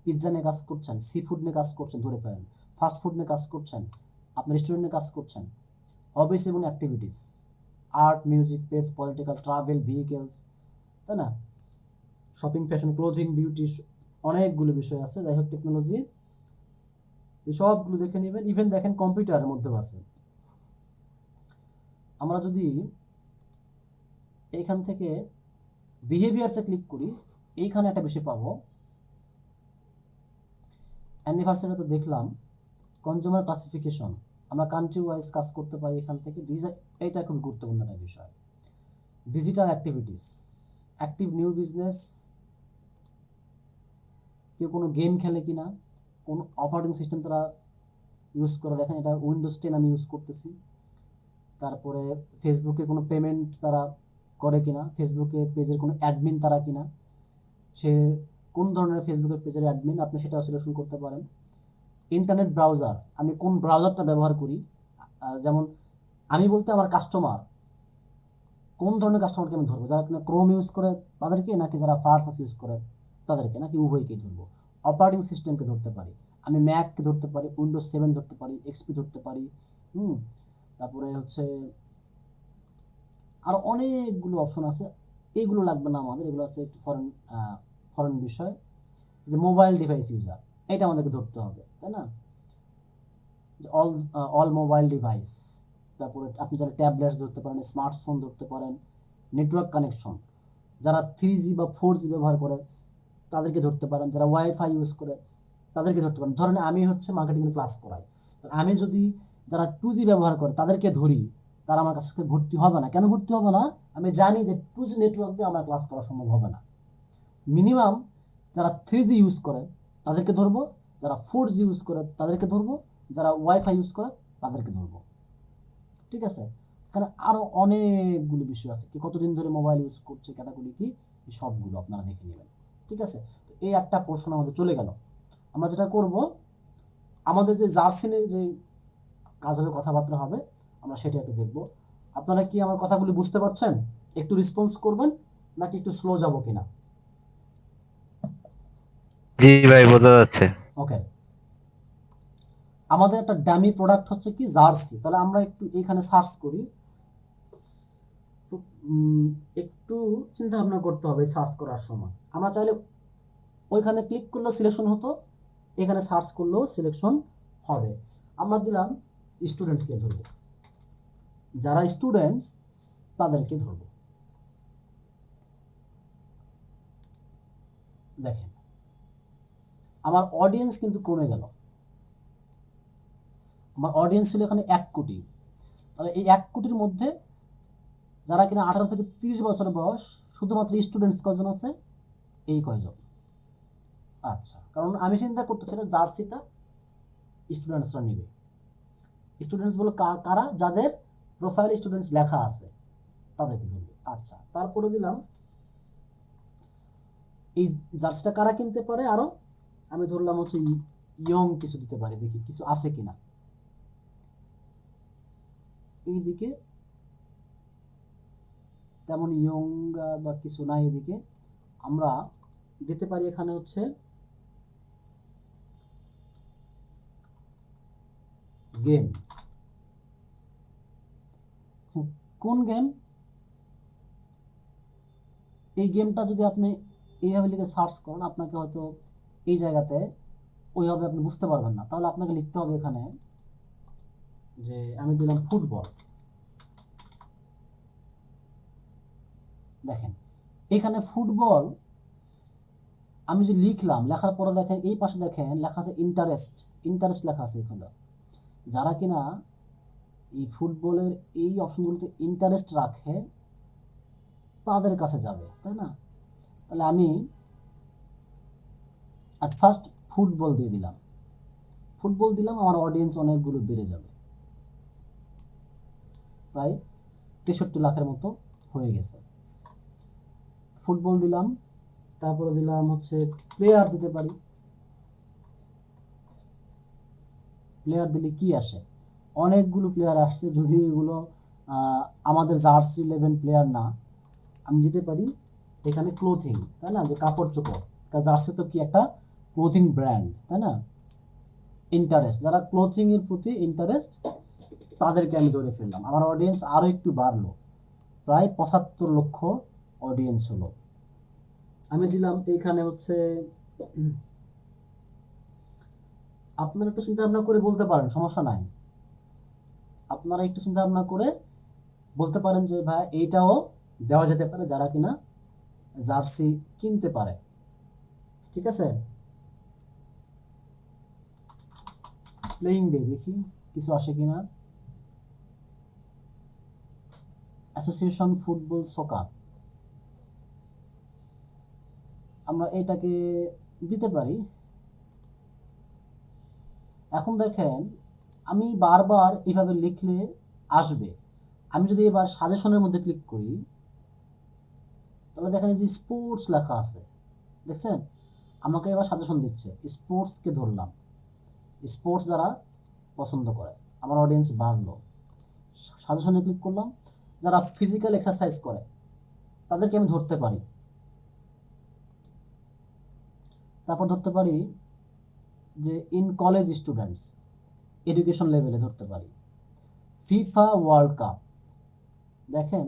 S1: পিৎজা নিয়ে কাজ করছেন, সি ফুড নিয়ে কাজ করছেন, ধরে পাবেন। ফাস্ট ফুড নিয়ে কাজ করছেন, আপনি রেস্টুরেন্ট নিয়ে কাজ করছেন। হবিস এবং activities, art, music, pets, political, travel, vehicles, তাই না? শপিং, ফ্যাশন, ক্লোথিং, বিউটি, অনেকগুলো বিষয় আছে। যাই হোক, টেকনোলজি এই সবগুলো দেখে নেবেন। ইভেন দেখেন কম্পিউটারের মধ্যেও আছে। আমরা যদি এইখান থেকে বিহেভিয়ার্সে ক্লিক করি, এইখানে একটা বিষয় পাবো। অ্যানিভার্সারি তো দেখলাম। কনজিউমার ক্লাসিফিকেশন, আমরা কান্ট্রি ওয়াইজ কাজ করতে পারি এখান থেকে। এইটা খুব গুরুত্বপূর্ণ একটা বিষয়। Digital activities, active new business, কেউ কোনো গেম খেলে কিনা, কোন অপারেটিং সিস্টেম তারা ইউজ করে, দেখেন এটা উইন্ডোজ 10 আমি ইউজ করতেছি। তারপরে ফেসবুকে কোনো পেমেন্ট তারা করে কিনা, ফেসবুকে পেজের কোনো অ্যাডমিন তারা কিনা, সে কোন ধরনের ফেসবুকের পেজের অ্যাডমিন, আপনি সেটাও সিলেকশন করতে পারেন। ইন্টারনেট ব্রাউজার, আমি কোন ব্রাউজারটা ব্যবহার করি, যেমন আমি বলতে আমার কাস্টমার, কোন ধরনের কাস্টমারকে আমি ধরবো, যারা কিনা ক্রোম ইউজ করে তাদেরকে, নাকি যারা ফায়ারফক্স ইউজ করে তাদেরকে, নাকি উভয়কেই ধরবো। অপারেটিং সিস্টেমকে ধরতে পারি, আমি ম্যাককে ধরতে পারি, উইন্ডোজ 7 ধরতে পারি, এক্সপি ধরতে পারি। তারপরে হচ্ছে আর অনেকগুলো অপশন আছে, এইগুলো লাগবে না আমাদের, এগুলো হচ্ছে একটু ফরেন বিষয়। যে মোবাইল ডিভাইস ইউজার, এটা আমাদেরকে ধরতে হবে, তাই না? অল মোবাইল ডিভাইস, তারপরে আপনি যারা ট্যাবলেটস ধরতে পারেন, স্মার্টফোন ধরতে পারেন। নেটওয়ার্ক কানেকশন, যারা 3G বা 4G ব্যবহার করে তাদেরকে ধরতে পারেন, যারা ওয়াইফাই ইউজ করে তাদেরকে ধরতে পারেন। ধরেন আমি হচ্ছে মার্কেটিংয়ের ক্লাস করাই, আমি যদি যারা 2G ব্যবহার করে তাদেরকে ধরি, তারা আমার কাছে ভর্তি হবে না। কেন ভর্তি হবে না? আমি জানি যে 2G নেটওয়ার্ক দিয়ে আমার ক্লাস করা সম্ভব হবে না। মিনিমাম যারা 3G ইউজ করে তাদেরকে ধরবো, যারা 4G ইউজ করে তাদেরকে ধরবো, যারা ওয়াইফাই ইউজ করে তাদেরকে ধরবো। ঠিক আছে? কারণ আরও অনেকগুলো বিষয় আছে, কি কতদিন ধরে মোবাইল ইউজ করছে, ক্যাটাগরি কি, সবগুলো আপনারা দেখে নেবেন। ঠিক আছে? তো এই একটা পোর্শন আমাদের চলে গেল। আমরা যেটা করব, আমাদের যে জার্সিনের যে কাজ হবে, কথাবার্তা হবে, আমরা সেটা একটু দেখব। আপনারা কি আমার কথাগুলি বুঝতে পারছেন? একটু রেসপন্স করবেন, নাকি একটু স্লো যাব কিনা?
S2: জি ভাই, বোঝা যাচ্ছে।
S1: ওকে, আমাদের একটা ডামি প্রোডাক্ট হচ্ছে কি জার্সি। তাহলে আমরা একটু এখানে সার্চ করি। একটু চিন্তা ভাবনা করতে হবে সার্চ করার সময়। আমরা চাইলে ওইখানে ক্লিক করলেও সিলেকশন হতো, এখানে সার্চ করলেও সিলেকশন হবে। আমরা দিলাম স্টুডেন্টসকে ধরব, যারা স্টুডেন্টস তাদেরকে ধরব। দেখেন আমার অডিয়েন্স কিন্তু কমে গেল। আমার অডিয়েন্স ছিল এখানে 1 কোটি। তাহলে এই 1 কোটির মধ্যে যারা কিনা 18 থেকে 30 বছর বয়স, শুধুমাত্র স্টুডেন্টস কয়জন আছে? এই কয়জন। আচ্ছা, কারণ আমি চিন্তা করতেছিলাম জার্সিটা স্টুডেন্টসরা নেবে। স্টুডেন্টস বলে কারা? যাদের প্রোফাইলে স্টুডেন্টস লেখা আছে তাদেরকে ধরবে। আচ্ছা, তারপরে দিলাম এই জার্সিটা কারা কিনতে পারে। আরো আমি ধরলাম হচ্ছে ইয়ং কিছু দিতে পারি, দেখি কিছু আছে কিনা। এইদিকে তেমন ইয়ং বা কিছু নাই, এদিকে আমরা দিতে পারি এখানে হচ্ছে গেম। কোন গেম? এই গেমটা যদি আপনি এইভাবে লিখে সার্চ করেন, আপনাকে হয়তো এই জায়গাতে ওইভাবে আপনি বুঝতে পারবেন না। তাহলে আপনাকে লিখতে হবে এখানে যে আমি দিলাম ফুটবল। দেখেন এখানে ফুটবল আমি যে লিখলাম, লেখার পরে দেখেন এই পাশে দেখেন লেখা আছে ইন্টারেস্ট। ইন্টারেস্ট লেখা আছে এখানে। যারা কিনা এই ফুটবলের এই অপশনগুলোতে ইন্টারেস্ট রাখে তাদের কাছে যাবে, তাই না? তাহলে আমি অ্যাট ফার্স্ট ফুটবল দিয়ে দিলাম। ফুটবল দিলাম, আমার অডিয়েন্স অনেকগুলো বেড়ে যাবে, প্রায় 63 লাখের মতো হয়ে গেছে। ফুটবল দিলাম, তারপরে দিলাম হচ্ছে প্লেয়ার দিতে পারি। প্লেয়ার দিলে কি আসে? অনেকগুলো প্লেয়ার আসছে, যদিও এগুলো আমাদের জার্সি 11 প্লেয়ার না। আমি দিতে পারি এখানে ক্লোথিং, তাই না? যে কাপড় চোপড়, জার্সি তো কি একটা ক্লোথিং ব্র্যান্ড, তাই না? ইন্টারেস্ট, যারা ক্লোথিং এর প্রতি ইন্টারেস্ট তাদেরকে আমি ধরে ফেললাম। আমার অডিয়েন্স আরো একটু বাড়লো, প্রায় 75 লক্ষ অডিয়েন্স হলো। আমি দিলাম এইখানে হচ্ছে আপনারা একটু চিন্তা ভাবনা করে বলতে পারেন, সমস্যা নাই। আপনারা একটু চিন্তা ভাবনা করে বলতে পারেন যে ভাই এইটাও দেওয়া যেতে পারে যারা কিনা জার্সি কিনতে পারে। ঠিক আছে, প্লেইং ডে দেখি কিছু আসে কিনা। অ্যাসোসিয়েশন ফুটবল সকার, আমরা এটাকে দিতে পারি। এখন দেখেন আমি বারবার এইভাবে লিখলে আসবে। আমি যদি এবার সাজেশনের মধ্যে ক্লিক করি তাহলে দেখেন যে স্পোর্টস লেখা আছে, দেখছেন? আমাকে এবার সাজেশন দিচ্ছে, স্পোর্টসকে ধরলাম, স্পোর্টস যারা পছন্দ করে, আমার অডিয়েন্স বাড়লো। সাজেশনে ক্লিক করলাম, যারা ফিজিক্যাল এক্সারসাইজ করে তাদেরকে আমি ধরতে পারি। তারপর ধরতে পারি যে ইন কলেজ স্টুডেন্টস, এডুকেশন লেভেলে ধরতে পারি। ফিফা ওয়ার্ল্ড কাপ, দেখেন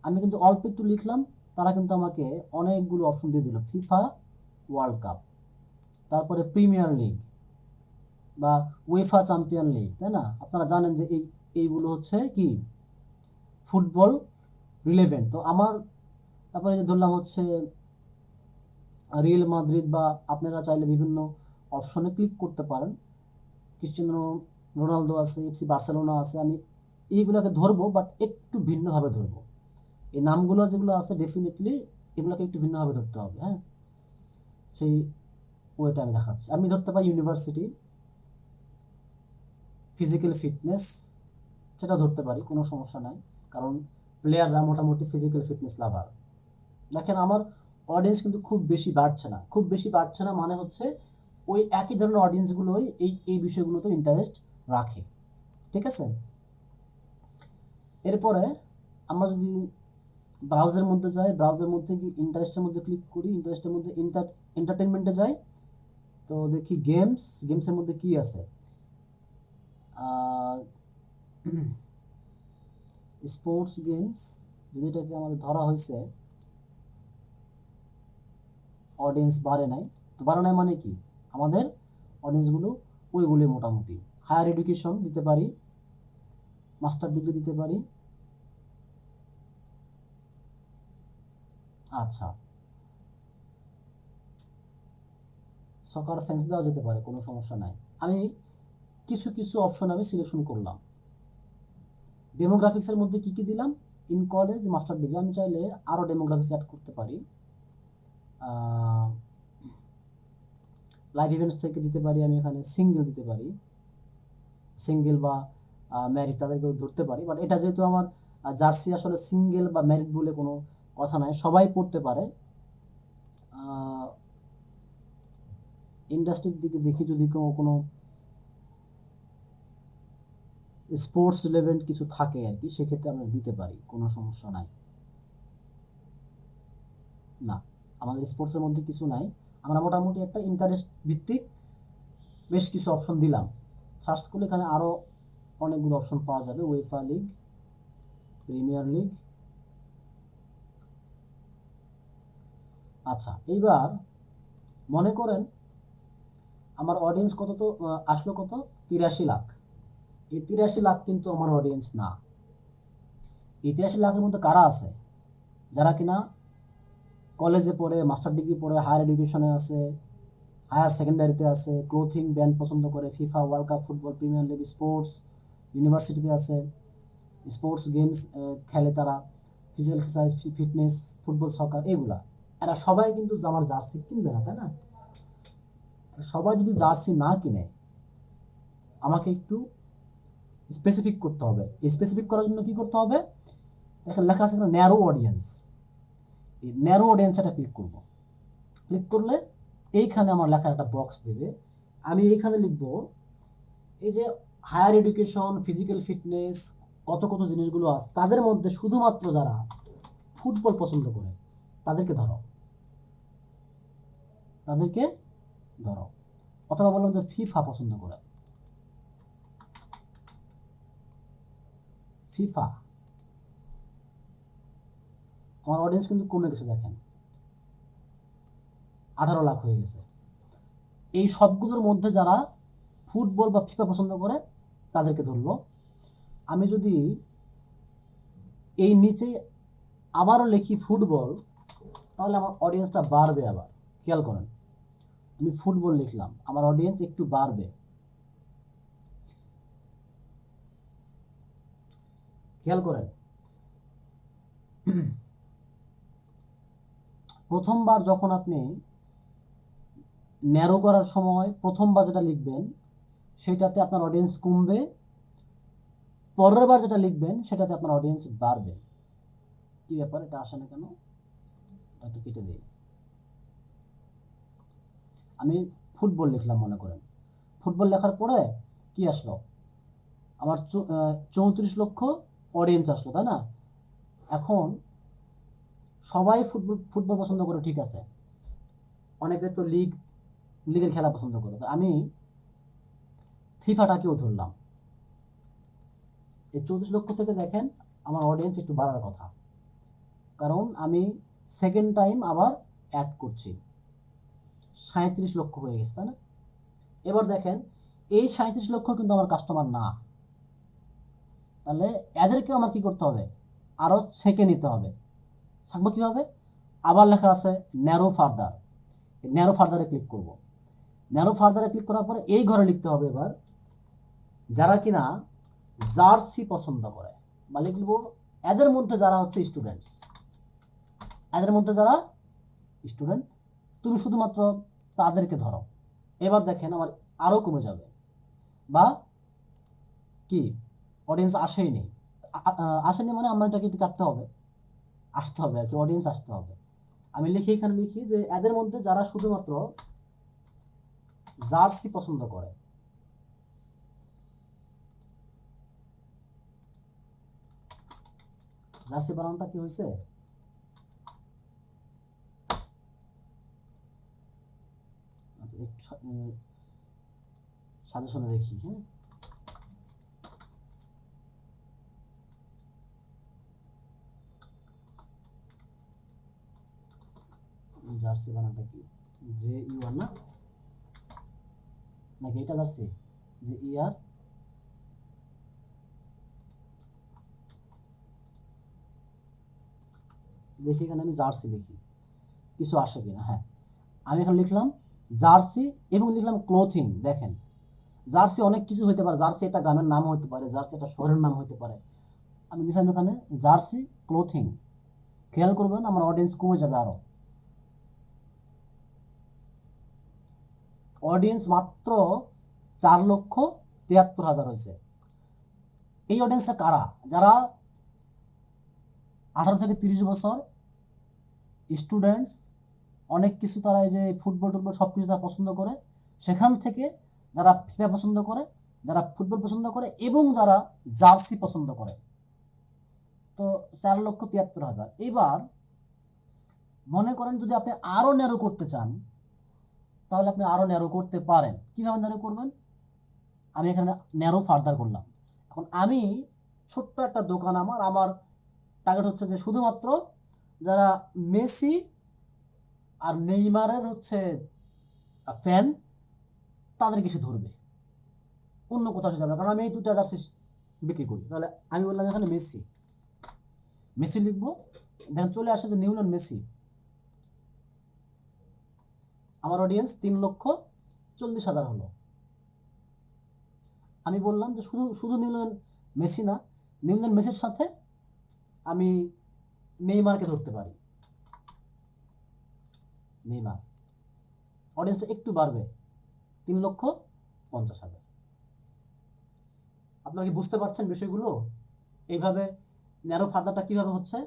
S1: আমি কিন্তু অল্প একটু লিখলাম, তারা কিন্তু আমাকে অনেকগুলো অপশন দিয়ে দিল। ফিফা ওয়ার্ল্ড কাপ, তারপরে প্রিমিয়ার লিগ বা উয়েফা চ্যাম্পিয়ন লিগ, তাই না? আপনারা জানেন যে এইগুলো হচ্ছে কি ফুটবল রিলেভেন্ট। তো আমার তারপরে যে ধরলাম হচ্ছে রিয়েল মাদ্রিদ, বা আপনারা চাইলে বিভিন্ন অপশনে ক্লিক করতে পারেন। ক্রিশ্চিয়ানো রোনালদো আছে, এফসি বার্সেলোনা আছে। আমি এইগুলোকে ধরবো, বাট একটু ভিন্নভাবে ধরবো। এই নামগুলো যেগুলো আছে ডেফিনেটলি এগুলোকে একটু ভিন্নভাবে ধরতে হবে। হ্যাঁ, সেই ওয়েটা আমি দেখাচ্ছি। আমি ধরতে পারি ইউনিভার্সিটি, ফিজিক্যাল ফিটনেস, সেটা ধরতে পারি, কোনো সমস্যা নাই, কারণ প্লেয়াররা মোটামুটি ফিজিক্যাল ফিটনেস লাভার। দেখেন আমার অডিয়েন্স কিন্তু খুব বেশি বাড়ছে না। খুব বেশি বাড়ছে না মানে হচ্ছে ওই একই ধরনের অডিয়েন্সগুলোই এই বিষয়গুলোতে ইন্টারেস্ট রাখে। ঠিক আছে, এরপরে আমরা যদি ব্রাউজারের মধ্যে যাই, ব্রাউজারের মধ্যে কি ইন্টারেস্টের মধ্যে ক্লিক করি, ইন্টারেস্টের মধ্যে এন্টারটেনমেন্টে যাই, তো দেখি গেমসের মধ্যে কি আছে। স্পোর্টস গেমস, যদি এটাকে আমাদের ধরা হয়েছে, অডিয়েন্স বাড়ে নাই। তো বাড়ে নাই মানে কি, আমাদের অডিয়েন্সগুলো ওইগুলি মোটামুটি। হায়ার এডুকেশন দিতে পারি, মাস্টার ডিগ্রি দিতে পারি। আচ্ছা, সকার ফ্যান্স দেওয়া যেতে পারে, কোনো সমস্যা নাই। আমি কিছু কিছু অপশন আমি সিলেকশন করলাম। ডেমোগ্রাফিক্সের মধ্যে কি কি দিলাম, ইন কলেজ মাস্টার ডিগ্রি। আমি চাইলে আরও ডেমোগ্রাফিক্স অ্যাড করতে পারি। লাইভ ইভেন্টস থেকে দিতে পারি, আমি এখানে সিঙ্গেল দিতে পারি, সিঙ্গেল বা ম্যারিড তাদেরকেও ধরতে পারি। বাট এটা যেহেতু আমার জার্সি, আসলে সিঙ্গেল বা ম্যারিড বলে কোনো কথা নাই, সবাই পড়তে পারে। ইন্ডাস্ট্রির দিকে দেখি, যদি কোনো স্পোর্টস রিলেভেন্ট কিছু থাকে আর কি, সেক্ষেত্রে আমরা দিতে পারি, কোনো সমস্যা নাই। না, আমাদের স্পোর্টসের মধ্যে কিছু নাই। আমরা মোটামুটি একটা ইন্টারেস্ট ভিত্তিক বেশ কিছু অপশন দিলাম। সার্চ করলে এখানে আরও অনেকগুলো অপশন পাওয়া যাবে। UEFA league, premier league. আচ্ছা, এইবার মনে করেন আমার অডিয়েন্স কত, তো আসলো কত, 83 লাখ। এই 83 লাখ কিন্তু আমার অডিয়েন্স না। এই 83 লাখের মধ্যে কারা আছে, যারা কিনা কলেজে পড়ে, মাস্টার ডিগ্রি পড়ে, হায়ার এডুকেশনে আছে, হায়ার সেকেন্ডারিতে আছে, ক্লোথিং ব্র্যান্ড পছন্দ করে, FIFA world cup, football, premier league, sports, ইউনিভার্সিটিতে আছে, স্পোর্টস গেমস খেলে তারা, ফিজিক্যাল এক্সারসাইজ, ফিটনেস, ফুটবল, সকার, এগুলা। এরা সবাই কিন্তু আমার জার্সি কিনবে না, তাই না? সবাই যদি জার্সি না কিনে, আমাকে একটু স্পেসিফিক করতে হবে। স্পেসিফিক করার জন্য কি করতে হবে, এখানে লেখা আছে ন্যারো অডিয়েন্স। এই ন্যারো অডিয়েন্স এটা ক্লিক করব। ক্লিক করলে এইখানে আমার লেখার একটা বক্স দেবে। আমি এইখানে লিখব এই যে হায়ার এডুকেশন, ফিজিক্যাল ফিটনেস, কত কত জিনিসগুলো আছে, তাদের মধ্যে শুধুমাত্র যারা ফুটবল পছন্দ করে তাদেরকে ধরো, তাদেরকে ধরো। অথবা বললাম যে ফিফা পছন্দ করে, ফিফা। আমার অডিয়েন্স কিন্তু কমে গেছে, দেখেন 18 লাখ হয়ে গেছে। এই সবগুলোর মধ্যে যারা ফুটবল বা ফিফা পছন্দ করে তাদেরকে ধরলো। আমি যদি এই নিচে আবারও লিখি ফুটবল, তাহলে আমার অডিয়েন্সটা বাড়বে। আবার খেয়াল করেন, আমি ফুটবল লিখলাম, আমার অডিয়েন্স একটু বাড়বে। খেয়াল করেন, প্রথমবার যখন আপনি ন্যারো করার সময় প্রথমবার যেটা লিখবেন সেটাতে আপনার অডিয়েন্স কমবে, পরের বার যেটা লিখবেন সেটাতে আপনার অডিয়েন্স বাড়বে। কি ব্যাপার, এটা আসে না কেন? একটু কেটে দিই। আমি ফুটবল লিখলাম, মনে করেন ফুটবল লেখার পরে কি আসলো, আমার 34 লক্ষ অডিয়েন্স আসলো, তাই না? এখন সবাই ফুটবল পছন্দ করে, ঠিক আছে, অনেকে তো লিগের খেলা পছন্দ করে। তো আমি ফিফাটাকেও ধরলাম। এই 34 লক্ষ থেকে দেখেন আমার অডিয়েন্স একটু বাড়ার কথা, কারণ আমি সেকেন্ড টাইম আবার অ্যাড করছি। 37 লক্ষ হয়ে গেছে, তাই না? এবার দেখেন, এই 37 লক্ষ কিন্তু আমার কাস্টমার না, তাহলে এদেরকেও আমার কি করতে হবে, আরও ছেঁকে নিতে হবে। ছাঁকবো কীভাবে? আবার লেখা আছে ন্যারো ফার্দার, ন্যারো ফার্দারে ক্লিক করব। ন্যারো ফার্দারে ক্লিক করার পরে এই ঘরে লিখতে হবে এবার যারা কিনা জার্সি পছন্দ করে, বা লিখব এদের মধ্যে যারা হচ্ছে স্টুডেন্টস, এদের মধ্যে যারা স্টুডেন্ট, তুমি শুধুমাত্র তাদেরকে ধরো। এবার দেখেন আমার আরও কমে যাবে, বা কি অডিয়েন্স আসেনি, আসেনি মানে আমরা এটাকে একটু কাটতে হবে, আসতে হবে আর কি, অডিয়েন্স আসতে হবে। আমি লিখি, এখানে লিখি যে এদের মধ্যে যারা শুধুমাত্র জার্সি পছন্দ করে। জার্সি বানানোটা কি হয়েছে? সাজেশনে দেখি। হ্যাঁ, জার্সি বানানটা কি? জে ইউ আর না, নাকি এটা জার্সি? যে ই আর, দেখি এখানে আমি জার্সি লিখি, কিছু আসে কিনা। হ্যাঁ, আমি এখন লিখলাম জার্সি এবং লিখলাম ক্লোথিং। দেখেন, জার্সি অনেক কিছু হতে পারে, জার্সি একটা গ্রামের নাম হতে পারে, জার্সি একটা শহরের নাম হতে পারে। আমি লিখলাম এখানে জার্সি ক্লোথিং। খেয়াল করবেন আমার অডিয়েন্স কমে যাবে আরো। অডিয়েন্স মাত্র 4,73,000 হয়েছে। এই অডিয়েন্সটা কারা? যারা 18 থেকে 30 বছর, স্টুডেন্টস, অনেক কিছু তারা এই যে ফুটবল টুটবল সব কিছু তারা পছন্দ করে, সেখান থেকে যারা ফিফা পছন্দ করে, যারা ফুটবল পছন্দ করে এবং যারা জার্সি পছন্দ করে। তো 4,73,000। এবার মনে করেন যদি আপনি আরো ন্যারো করতে চান, তাহলে আপনি আরো ন্যারো করতে পারেন। কিভাবে ন্যারো করবেন? আমি এখানে ন্যারো ফার্দার করলাম। এখন আমি ছোট্ট একটা দোকান, আমার টার্গেট হচ্ছে যে শুধুমাত্র যারা মেসি আর নেইমারের হচ্ছে ফ্যান, তাদেরকে সে ধরবে, অন্য কোথাও সে যাবে না, কারণ আমি এই দুটো জার্সি বিক্রি করি। তাহলে আমি বললাম এখানে মেসি, মেসি লিখবো। দেখেন চলে আসে যে নিউল্যান্ড মেসি। আমার অডিয়েন্স 3,40,000 হলো। আমি বললাম যে শুধু শুধু নিউল্যান্ড মেসি না, নিউল্যান্ড মেসির সাথে আমি নেইমারকে ধরতে পারি। নেইমার অডিয়েন্সটা একটু বাড়বে, 3,50,000। আপনারা কি বুঝতে পারছেন বিষয়গুলো? এইভাবে ন্যারো ফার্দারটা কিভাবে হচ্ছে?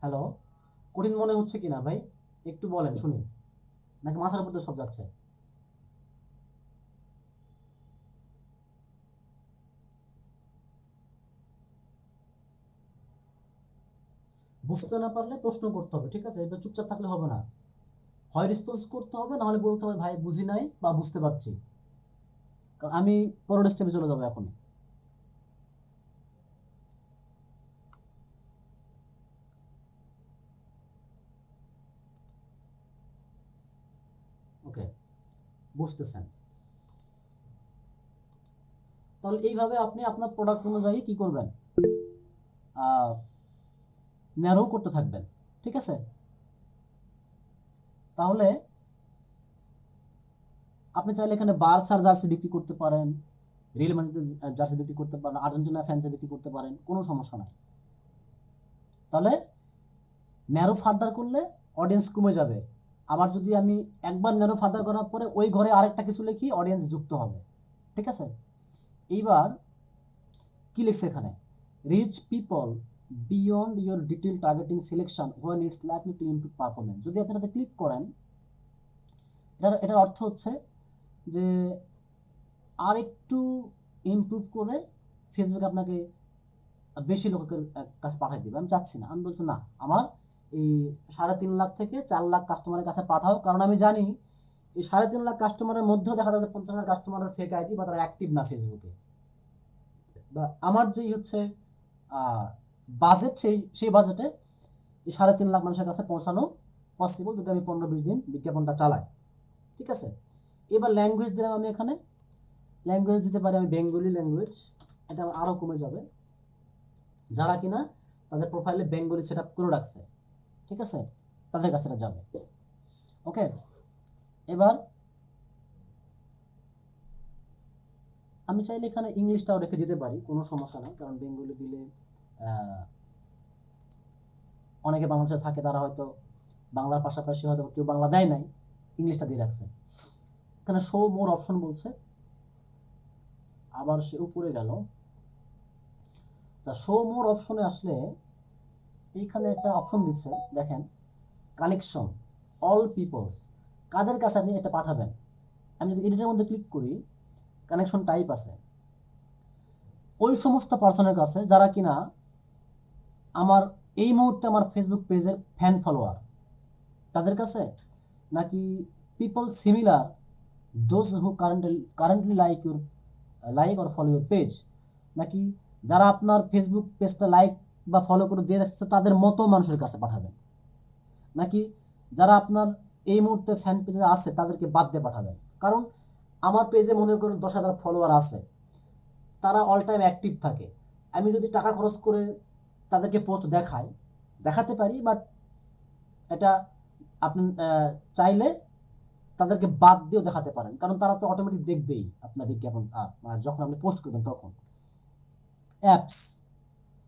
S1: হ্যালো, কঠিন মনে হচ্ছে কিনা ভাই? একটু বলেন শুনি, নাকি মাথার উপর সব যাচ্ছে? বুঝতে না পারলে প্রশ্ন করতে হবে, ঠিক আছে? এবার চুপচাপ থাকলে হবে না, হয় রেসপন্স করতে হবে, নাহলে বলতে হবে ভাই বুঝি নাই বা বুঝতে পারছি। কারণ আমি পরের স্টেপে চলে যাবো এখন। বুঝতেছেন? তাহলে এইভাবে আপনি আপনার প্রোডাক্ট অনুযায়ী কি করবেন, ন্যারো করতে থাকবেন। ঠিক আছে? তাহলে আপনি চাইলে এখানে বার্সার জার্সি বিক্রি করতে পারেন, রিয়েল মাদ্রিদের জার্সি বিক্রি করতে পারেন, আর্জেন্টিনা ফ্যান্সে বিক্রি করতে পারেন, কোনো সমস্যা নাই। তাহলে ন্যারো ফার্দার করলে অডিয়েন্স কমে যাবে। আবার যদি আমি একবার ন্যারো ফার্দার করার পরে ওই ঘরে আরেকটা কিছু লিখি, অডিয়েন্স যুক্ত হবে। ঠিক আছে? এইবার কি লিখছে এখানে, reach people beyond your detail targeting selection when it's likely to improve performance. যদি আপনি এটাতে ক্লিক করেন, এটার অর্থ হচ্ছে যে আর একটু ইমপ্রুভ করে ফেসবুক আপনাকে বেশি লোকের কাছে পাঠিয়ে দেবে। আমি চাচ্ছি না, আমি বলছি না, আমার এই 3.5 লাখ থেকে 4 লাখ কাস্টমারের কাছে পাঠাও, কারণ আমি জানি এই 3.5 লাখ কাস্টমারের মধ্যেও দেখা যাবে 50,000 কাস্টমারের ফেক আইডি বা তারা অ্যাক্টিভ না ফেসবুকে। বা আমার যেই হচ্ছে বাজেট, সেই বাজেটে এই 3.5 লাখ মানুষের কাছে পৌঁছানো পসিবল যদি আমি 15-20 দিন বিজ্ঞাপনটা চালাই। ঠিক আছে? এবার ল্যাঙ্গুয়েজ দিলাম আমি এখানে, ল্যাঙ্গুয়েজ দিতে পারি আমি বেঙ্গলি ল্যাঙ্গুয়েজ, এটা আরও কমে যাবে যারা কিনা তাদের প্রোফাইলে বেঙ্গলি সেট আপ করে রাখছে। ঠিক আছে? তাদের কাছে এটা যাবে। ওকে, এবার আমি চাইলে এখানে ইংলিশটাও রেখে দিতে পারি, কোনো সমস্যা নাই, কারণ বেঙ্গলি দিলে অনেকে বাংলাদেশে থাকে, তারা হয়তো বাংলার পাশাপাশি হয়তো কেউ বাংলা দেয় নাই, ইংলিশটা দিয়ে রাখছে। এখানে শো মোর অপশন বলছে, আবার সে উপরে গেল। তা শো মোর অপশনে আসলে এইখানে একটা অপশন দিচ্ছে, দেখেন, কালেকশন অল পিপলস, কাদের কাছে আপনি এটা পাঠাবেন। আমি যদি এডিটের মধ্যে ক্লিক করি, কানেকশন টাইপ আছে ওই সমস্ত পার্সনের কাছে যারা কিনা আমার এই মুহূর্তে আমার ফেসবুক পেজের ফ্যান ফলোয়ার, তাদের কাছে, নাকি people similar those who currently like or follow your page, নাকি যারা আপনার ফেসবুক পেজটা লাইক বা ফলো করে দিয়ে রাখছে তাদের মতো মানুষের কাছে পাঠাবেন, নাকি যারা আপনার এই মুহূর্তে ফ্যান পেজে আছে তাদেরকে বাদ দিয়ে পাঠাবেন। কারণ আমার পেজে মনে করুন 10,000 ফলোয়ার আছে, তারা অল টাইম অ্যাক্টিভ থাকে। আমি যদি টাকা খরচ করে তাদেরকে পোস্ট দেখাতে পারি, বাট এটা আপনি চাইলে তাদেরকে বাদ দিয়েও দেখাতে পারেন, কারণ তারা তো অটোমেটিক দেখবেই আপনার বিজ্ঞাপন যখন আপনি পোস্ট করবেন তখন। অ্যাপস,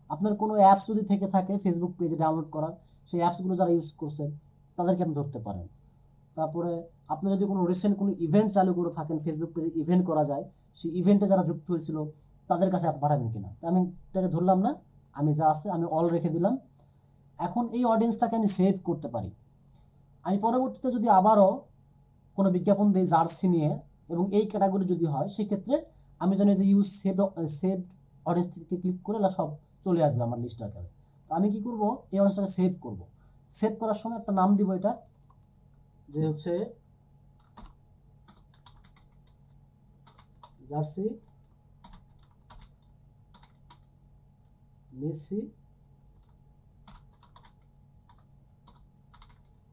S1: আপনার কোনো অ্যাপস যদি থেকে থাকে ফেসবুক পেজে ডাউনলোড করার, সেই অ্যাপসগুলো যারা ইউজ করছেন তাদেরকে আপনি ধরতে পারেন। তারপরে আপনি যদি কোনো রিসেন্ট কোনো ইভেন্ট চালু করে থাকেন, ফেসবুক পেজে ইভেন্ট করা যায়, সেই ইভেন্টে যারা যুক্ত হয়েছিল তাদের কাছে আপনি পাঠাবেন কিনা। তো আমি এটাকে ধরলাম না, আমি যা আছে আমি অল রেখে দিলাম। এখন এই অডিয়েন্সটাকে আমি সেভ করতে পারি। আমি পরবর্তীতে যদি আবারও কোনো বিজ্ঞাপন দিই জার্সি নিয়ে এবং এই ক্যাটাগরি যদি হয়, সেক্ষেত্রে আমি জানি যে ইউজ সেভ অডিয়েন্স থেকে ক্লিক করে সব চলে আসবে আমার লিস্ট আকারে। তো আমি কি করব, এই অডিয়েন্সটাকে সেভ করব। সেভ করার সময় একটা নাম দিব, এটা যে হচ্ছে jersey Messi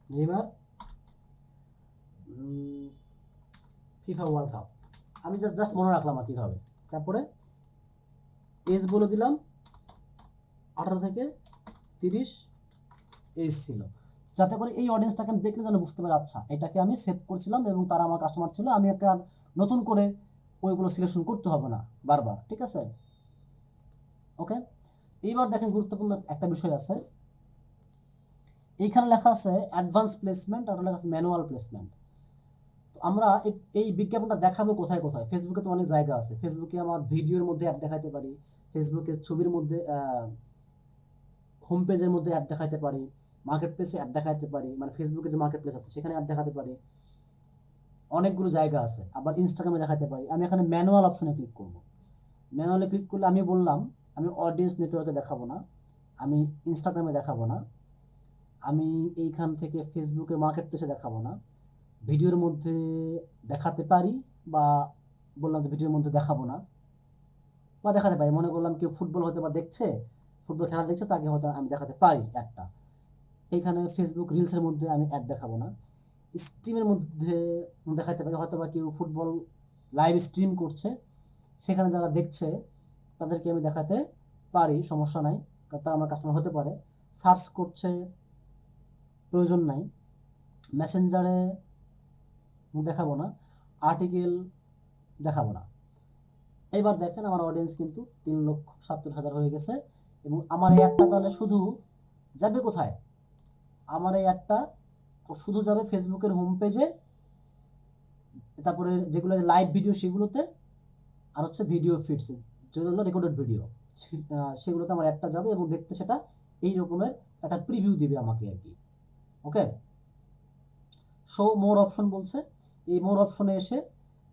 S1: Neymar FIFA world cup. আমি জাস্ট মনে রাখলাম আর কীভাবে। তারপরে এজ বলে দিলাম 18 থেকে 30 এজ ছিল, যাতে করে এই অডিয়েন্সটাকে আমি দেখলে যেন বুঝতে পারি আচ্ছা এটাকে আমি সেভ করছিলাম এবং তারা আমার কাস্টমার ছিল, আমি একটা নতুন করে ওইগুলো সিলেকশন করতে হবে না বারবার। ঠিক আছে? ওকে, এইবার দেখেন গুরুত্বপূর্ণ একটা বিষয় আছে, এইখানে লেখা আছে অ্যাডভান্স প্লেসমেন্ট আর লেখা আছে ম্যানুয়াল প্লেসমেন্ট। তো আমরা এই বিজ্ঞাপনটা দেখাবো কোথায় কোথায়? ফেসবুকে তো অনেক জায়গা আছে। ফেসবুকে আমার ভিডিওর মধ্যে অ্যাড দেখাতে পারি, ফেসবুকের ছবির মধ্যে হোম পেজের মধ্যে অ্যাড দেখাতে পারি, মার্কেট প্লেসে অ্যাড দেখাতে পারি, মানে ফেসবুকে যে মার্কেট প্লেস আছে সেখানে অ্যাড দেখাতে পারি, অনেকগুলো জায়গা আছে। আবার ইনস্টাগ্রামে দেখাতে পারি। আমি এখানে ম্যানুয়াল অপশনে ক্লিক করব। ম্যানুয়ালে ক্লিক করলে আমি বললাম আমি অডিয়েন্স নেটওয়ার্কে দেখাবো না, আমি ইনস্টাগ্রামে দেখাবো না, আমি এইখান থেকে ফেসবুকে মার্কেট প্লেসে দেখাবো না, ভিডিওর মধ্যে দেখাতে পারি, বা বললাম যে ভিডিওর মধ্যে দেখাবো না, বা দেখাতে পারি। মনে করলাম কেউ ফুটবল হয়তো বা দেখছে, ফুটবল খেলা দেখছে, তাকে হয়তো আমি দেখাতে পারি একটা। এইখানে ফেসবুক রিলসের মধ্যে আমি অ্যাড দেখাবো না। স্ট্রিমের মধ্যে দেখাতে পারি, হয়তো বা কেউ ফুটবল লাইভ স্ট্রিম করছে, সেখানে যারা দেখছে তাদেরকে আমি দেখাতে পারি, সমস্যা নাই, কারণ তারা আমার কাস্টমার হতে পারে। সার্চ করছে, প্রয়োজন নাই। মেসেঞ্জারে দেখাবো না, আর্টিকেল দেখাবো না। এবার দেখেন আমার অডিয়েন্স কিন্তু 3,70,000 হয়ে গেছে, এবং আমার এই অ্যাডটা তাহলে শুধু যাবে কোথায়? আমার এই অ্যাডটা শুধু যাবে ফেসবুকের হোম পেজে, তারপরে যেগুলো লাইভ ভিডিও সেগুলোতে, আর হচ্ছে ভিডিও ফিডসে যেগুলো রেকর্ডেড ভিডিও সেগুলোতে আমার অ্যাডটা যাবে, এবং দেখতে সেটা এই রকমের একটা প্রিভিউ দিবে আমাকে আর কি। ওকে, শো মোর অপশন বলছে, এই মোর অপশনে এসে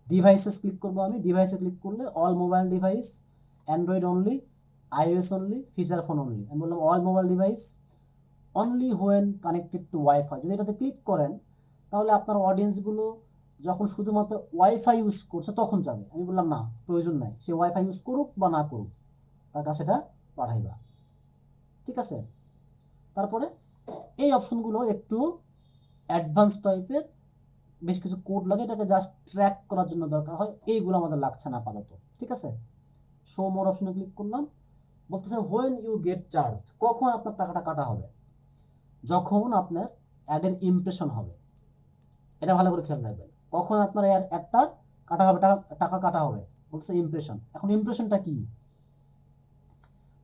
S1: ডিভাইসেস ক্লিক করবো আমি। ডিভাইসে ক্লিক করলে all mobile device, Android only, iOS only, feature phone only. আমি বললাম all mobile device only when connected to wifi. যদি এটাতে ক্লিক করেন তাহলে আপনার অডিয়েন্সগুলো যখন শুধুমাত্র ওয়াইফাই ইউজ করছে তখন যাবে। আমি বললাম না, প্রয়োজন নাই, সে ওয়াইফাই ইউজ করুক বা না করুক, তার কাছে এটা পাঠাইবা। ঠিক আছে, তারপরে এই অপশনগুলো একটু অ্যাডভান্স টাইপের, বেশ কিছু কোড লাগে, এটাকে জাস্ট ট্র্যাক করার জন্য দরকার হয়, এইগুলো আমাদের লাগছে না আপাতত। ঠিক আছে, শো মোর অপশনে ক্লিক করলাম, বলতেছে হোয়েন ইউ গেট চার্জড, কখন আপনার টাকাটা কাটা হবে? যখন আপনার অ্যাডের ইমপ্রেশন হবে। এটা ভালো করে খেয়াল রাখবেন, কখন আপনার অ্যাডটার কাটা হবে, টাকা কাটা হবে, বলতেছে ইমপ্রেশন। এখন ইমপ্রেশনটা কি?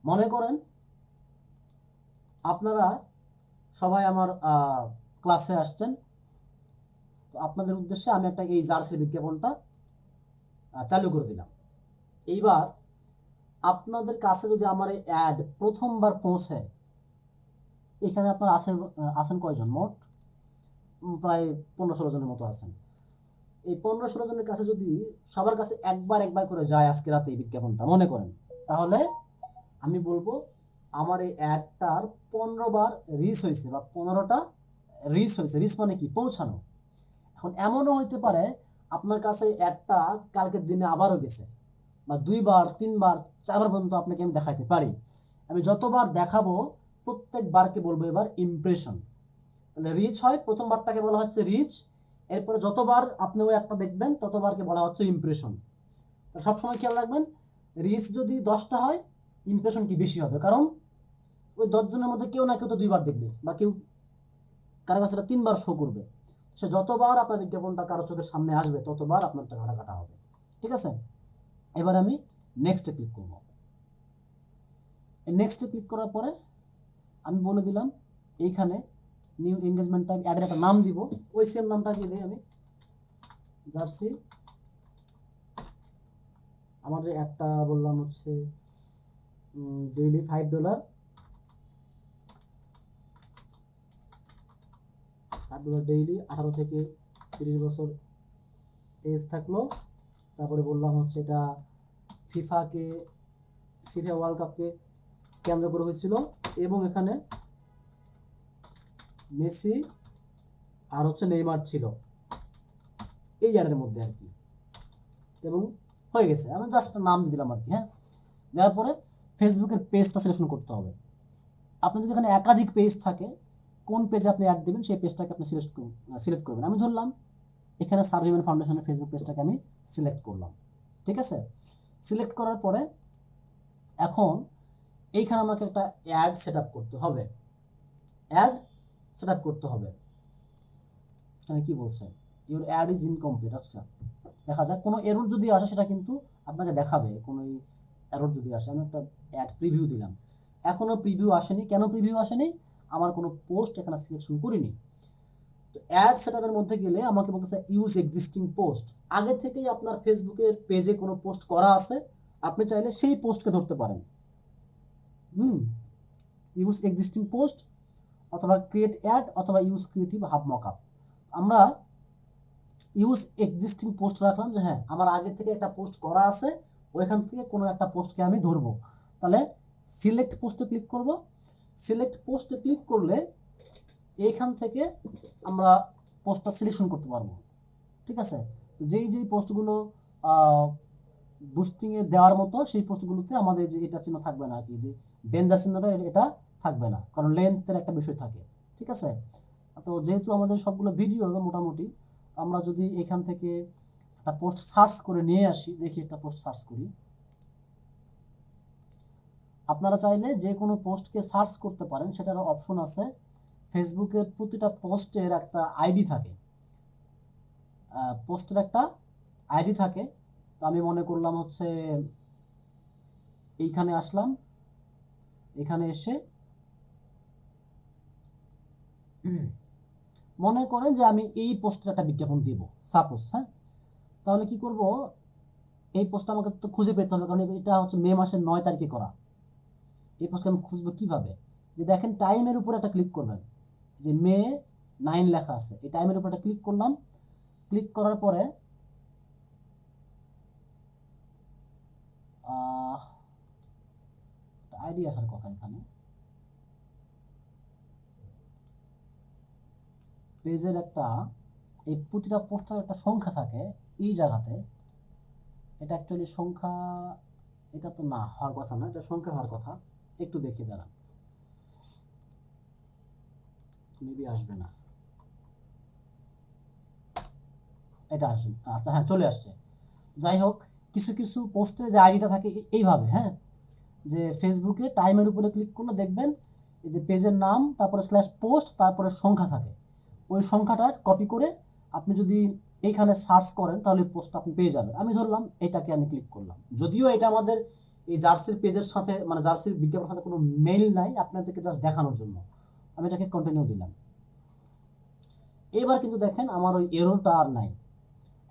S1: মনে করেন আপনারা সবাই আমার ক্লাসে আসছেন, তো আপনাদের উদ্দেশ্যে আমি একটা এই জার্সির বিজ্ঞাপনটা চালু করে দিলাম। এইবার আপনাদের কাছে যদি আমার এই অ্যাড প্রথমবার পৌঁছে, এখানে আপনার আছেন কয়জন? মোট প্রায় 15-16 জনের মতো আছেন। এই 15-16 জনের কাছে যদি সবার কাছে একবার করে যায় আজকে রাতে এই বিজ্ঞাপনটা, মনে করেন, তাহলে আমি বলবো আমার এই অ্যাডটার 15 বার রিচ হয়েছে, বা 15টা রিচ হয়েছে। রিচ মানে কি? পৌঁছানো। এখন এমনও হইতে পারে আপনার কাছে অ্যাডটা কালকের দিনে আবারও গেছে, বা 2 বার 3 বার 4 বার পর্যন্ত আপনাকে আমি দেখাইতে পারি। আমি যতবার দেখাবো প্রত্যেকবারকে বলবো এবার ইমপ্রেশন। তাহলে রিচ হয়, প্রথমবারটাকে বলা হচ্ছে রিচ, এরপরে যতবার আপনি ওই একটা দেখবেন ততবারকে বলা হচ্ছে ইমপ্রেশন। সবসময় খেয়াল রাখবেন, রিচ যদি 10টা হয়, ইমপ্রেশন কি বেশি হবে, কারণ ওই 10 জনের মধ্যে কেউ না কেউ তো 2 বার দেখবে, বা কেউ কারো কাছে 3 বার শো করবে। সে যতবার আপনার বিজ্ঞাপনটা কারো চোখের সামনে আসবে ততবার আপনার টাকাটা কাটা হবে। ঠিক আছে, এবার আমি নেক্সটে ক্লিক করব। নেক্সটে ক্লিক করার পরে আমি বলে দিলাম এইখানে নিউ এঙ্গেজমেন্ট টাইপ অ্যাডের একটা নাম দিব, ওই সেম নামটা দিয়ে দিই আমি, জার্সি। আমার যে অ্যাডটা বললাম হচ্ছে ডেইলি $5, $5 ডেইলি, 18 থেকে 30 বছর এজ থাকলো। তারপরে বললাম হচ্ছে এটা ফিফা ওয়ার্ল্ড কাপকে কেন্দ্র করে হয়েছিল, এবং এখানে মেসি আর হচ্ছে নেইমার ছিল এই অ্যাডের মধ্যে আর কি, এবং হয়ে গেছে। আমি জাস্ট নাম দিলাম আর কি। হ্যাঁ, দেওয়ার পরে ফেসবুকের পেজটা সিলেকশন করতে হবে। আপনার যদি এখানে একাধিক পেজ থাকে, কোন পেজে আপনি অ্যাড দেবেন সেই পেজটাকে আপনি সিলেক্ট করবেন। আমি ধরলাম এখানে সার্ভিমেন্ট ফাউন্ডেশনের ফেসবুক পেজটাকে আমি সিলেক্ট করলাম। ঠিক আছে, সিলেক্ট করার পরে এখন এইখানে আমাকে একটা অ্যাড সেট আপ করতে হবে। এখানে কি বলছে? Your add is incomplete. আচ্ছা, দেখা যাক কোনো এরর যদি আসে সেটা কিন্তু আপনাকে দেখাবে। কোনো এরর যদি আসে, আমি একটা অ্যাড প্রিভিউ দিলাম, এখনও প্রিভিউ আসেনি। কেন প্রিভিউ আসেনি? আমার কোনো পোস্ট এখানে সিলেকশন করিনি। তো অ্যাড সেটআপের মধ্যে গেলে আমাকে বলতেছে ইউজ এক্সিস্টিং পোস্ট। আগে থেকেই আপনার ফেসবুকের পেজে কোনো পোস্ট করা আছে, আপনি চাইলে সেই পোস্টকে ধরতে পারেন। ইউজ এক্সিস্টিং পোস্ট, অথবা ক্রিয়েট অ্যাড, অথবা ইউজ ক্রিয়েটিভ হাব মকআপ। আমরা ইউজ এক্সিস্টিং পোস্ট রাখলাম, যে হ্যাঁ আমার আগে থেকে একটা পোস্ট করা আছে, ওইখান থেকে কোনো একটা পোস্টকে আমি ধরবো। তাহলে সিলেক্ট পোস্টে ক্লিক করব। সিলেক্ট পোস্টে ক্লিক করলে এইখান থেকে আমরা পোস্টটা সিলেকশন করতে পারবো। ঠিক আছে, যেই পোস্টগুলো বুস্টিংয়ে দেওয়ার মতো সেই পোস্টগুলোতে আমাদের যে এটা চিহ্ন থাকবে না আর কি, যে ডেঞ্জার চিহ্নটা এটা থাকবে না, কারণ লেন্থের একটা বিষয় থাকে। ঠিক আছে, তো যেহেতু আমাদের সবগুলো ভিডিও মোটামুটি, আমরা যদি এখান থেকে একটা পোস্ট সার্চ করে নিয়ে আসি, দেখি একটা পোস্ট সার্চ করি। আপনারা চাইলে যে কোনো পোস্টকে সার্চ করতে পারেন, সেটার অপশন আছে। ফেসবুকের প্রতিটা পোস্টের একটা আইডি থাকে, পোস্টের একটা আইডি থাকে। তো আমি মনে করলাম হচ্ছে এইখানে আসলাম, এখানে এসে মনে করেন যে আমি এই পোস্টের একটা বিজ্ঞাপন দিব সাপোজ, হ্যাঁ। তাহলে কি করব, এই পোস্টটা আমাকে তো খুঁজে পেতে হবে, কারণ এটা হচ্ছে মে মাসের 9 তারিখে করা। এই পোস্টকে আমি খুঁজবো কিভাবে? যে দেখেন টাইমের উপর একটা ক্লিক করবেন, যে মে 9 লেখা আছে, এই টাইমের উপর একটা ক্লিক করলাম। ক্লিক করার পরে আইডি আসার কথা, এখানে পেজের একটা, এই প্রতিটা পোস্টার একটা সংখ্যা থাকে এই জায়গাতে। এটা অ্যাকচুয়ালি সংখ্যা, এটা তো না হওয়ার কথা না, এটা সংখ্যা হওয়ার কথা। একটু দেখি দাঁড়ান, মেবি আসবে না, এটা আসবে, আচ্ছা হ্যাঁ চলে আসছে। যাই হোক, কিছু কিছু পোস্টের যে আইডিটা থাকে এইভাবে, হ্যাঁ, যে ফেসবুকে টাইমের উপরে ক্লিক করলে দেখবেন এই যে পেজের নাম, তারপরে স্ল্যাশ পোস্ট, তারপরে সংখ্যা থাকে। ওই সংখ্যাটা কপি করে আপনি যদি এইখানে সার্চ করেন তাহলে পোস্টটা আপনি পেয়ে যাবেন। আমি ধরলাম এটাকে আমি ক্লিক করলাম, যদিও এটা আমাদের এই জার্সির পেজের সাথে, মানে জার্সির বিজ্ঞাপনের সাথে কোনো মেইল নাই, আপনাদেরকে জাস্ট দেখানোর জন্য আমি এটাকে কন্টিনিউ দিলাম। এবার কিন্তু দেখেন আমার ওই এররটা আর নাই।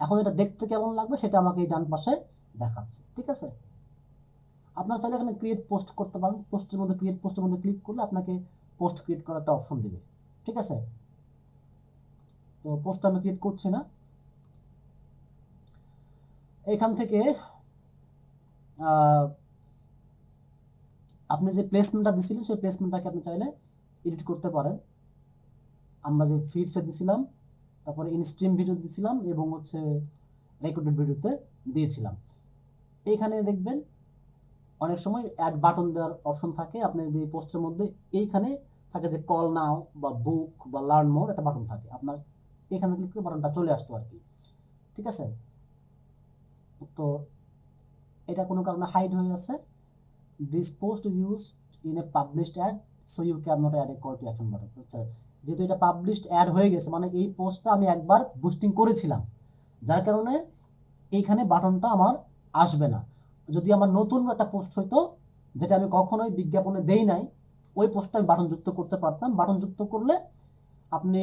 S1: এখন এটা দেখতে কেমন লাগবে সেটা আমাকে এই ডান পাশে দেখাচ্ছে, ঠিক আছে। আপনারা চাইলে এখানে ক্রিয়েট পোস্ট করতে পারেন, পোস্টের মধ্যে ক্রিয়েট পোস্টের মধ্যে ক্লিক করলে আপনাকে পোস্ট ক্রিয়েট করার একটা অপশন দিবে, ঠিক আছে। তো পোস্ট আমি ক্রিয়েট করছি না, এখান থেকে আপনি যে প্লেসমেন্টটা দিছিলেন সেই প্লেসমেন্টটাকে আপনি চাইলে এডিট করতে পারেন। আমরা যে ফিডসে দিছিলাম, তারপরে ইনস্ট্রিম ভিডিও দিছিলাম এবং হচ্ছে রেকর্ডেড ভিডিওতে দিয়েছিলাম। এইখানে দেখবেন অনেক সময় অ্যাড বাটন দেওয়ার অপশন থাকে আপনার যে পোস্টের মধ্যে, এইখানে থাকে যে কল নাও বা বুক বা লার্ন মোর একটা বাটন থাকে, আপনার এখানে ক্লিক করে বাটনটা চলে আসতো আর কি, ঠিক আছে। তো এটা কোনো কারণে হাইড হয়ে আছে। This post is use in a published ad, so you can not add a call to action button. আচ্ছা, যেহেতু এটা পাবলিশড অ্যাড হয়ে গেছে, মানে এই পোস্টটা আমি একবার বুস্টিং করেছিলাম, যার কারণে এইখানে বাটনটা আমার আসবে না। যদি আমার নতুন একটা পোস্ট হইতো যেটা আমি কখনোই বিজ্ঞাপনে দেই নাই, ওই পোস্টটা আমি বাটন যুক্ত করতে পারতাম। বাটন যুক্ত করলে আপনি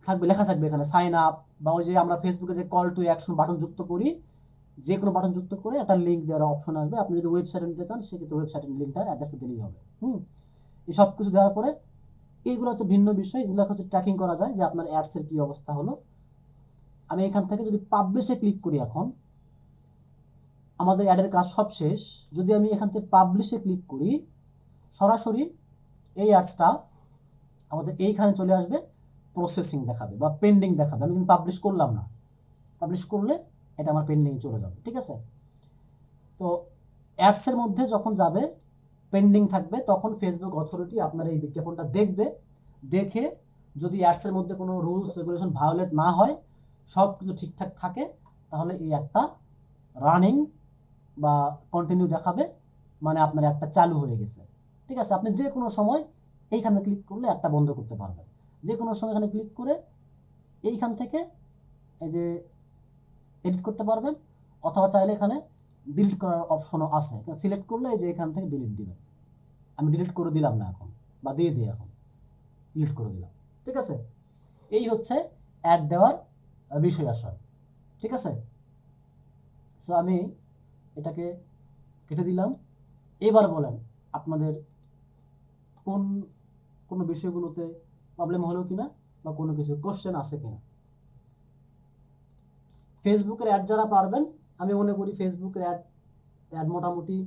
S1: থাকবে, লেখা থাকবে এখানে সাইন আপ, বা ওই যে আমরা ফেসবুকে যে কল টু অ্যাকশন বাটন যুক্ত করি, যে কোনো বাটন যুক্ত করে একটা লিঙ্ক দেওয়ার অপশন আসবে। আপনি যদি ওয়েবসাইটে নিতে চান সেক্ষেত্রে ওয়েবসাইটের লিঙ্কটা অ্যাড্রেসটা দিলেই হবে। এই সব কিছু দেওয়ার পরে এইগুলো হচ্ছে ভিন্ন বিষয়, এগুলো হচ্ছে ট্র্যাকিং করা যায় যে আপনার অ্যাডসের কী অবস্থা হলো। আমি এখান থেকে যদি পাবলিশে ক্লিক করি, এখন আমাদের অ্যাডের কাজ সব শেষ। যদি আমি এখান থেকে পাবলিশে ক্লিক করি, সরাসরি এই অ্যাডসটা আমাদের এইখানে চলে আসবে, প্রসেসিং দেখাবে বা পেন্ডিং দেখাবে। আমি কিন্তু পাবলিশ করলাম না, পাবলিশ করলে এটা আমার পেন্ডিংয়ে চলে যাবে, ঠিক আছে। তো অ্যাডসের মধ্যে যখন যাবে পেন্ডিং থাকবে, তখন ফেসবুক অথরিটি আপনার এই বিজ্ঞাপনটা দেখবে, দেখে যদি অ্যাডসের মধ্যে কোনো রুলস রেগুলেশন ভায়োলেট না হয়, সব কিছু ঠিকঠাক থাকে, তাহলে এই একটা রানিং বা কন্টিনিউ দেখাবে, মানে আপনার একটা চালু হয়ে গেছে, ঠিক আছে। আপনি যে কোনো সময় এইখানে ক্লিক করলে একটা বন্ধ করতে পারবেন, যে কোনো সময় এখানে ক্লিক করে এইখান থেকে এই যে এডিট করতে পারবেন, অথবা চাইলে এখানে ডিলিট করার অপশনও আছে, সিলেক্ট করলে এই যে এখান থেকে ডিলিট দিবেন। আমি ডিলিট করে দিলাম না এখন, বা দিয়ে দিই এখন, ডিলিট করে দিলাম, ঠিক আছে। এই হচ্ছে অ্যাড দেওয়ার বিষয় আশয়, ঠিক আছে। সো আমি এটাকে কেটে দিলাম। এবার বলেন আপনাদের কোন কোনো বিষয়গুলোতে প্রবলেম হলো কিনা, বা কোনো কিছু কোশ্চেন আছে কিনা। ফেসবুকের অ্যাড যারা পারবেন, আমি মনে করি ফেসবুকের অ্যাড মোটামুটি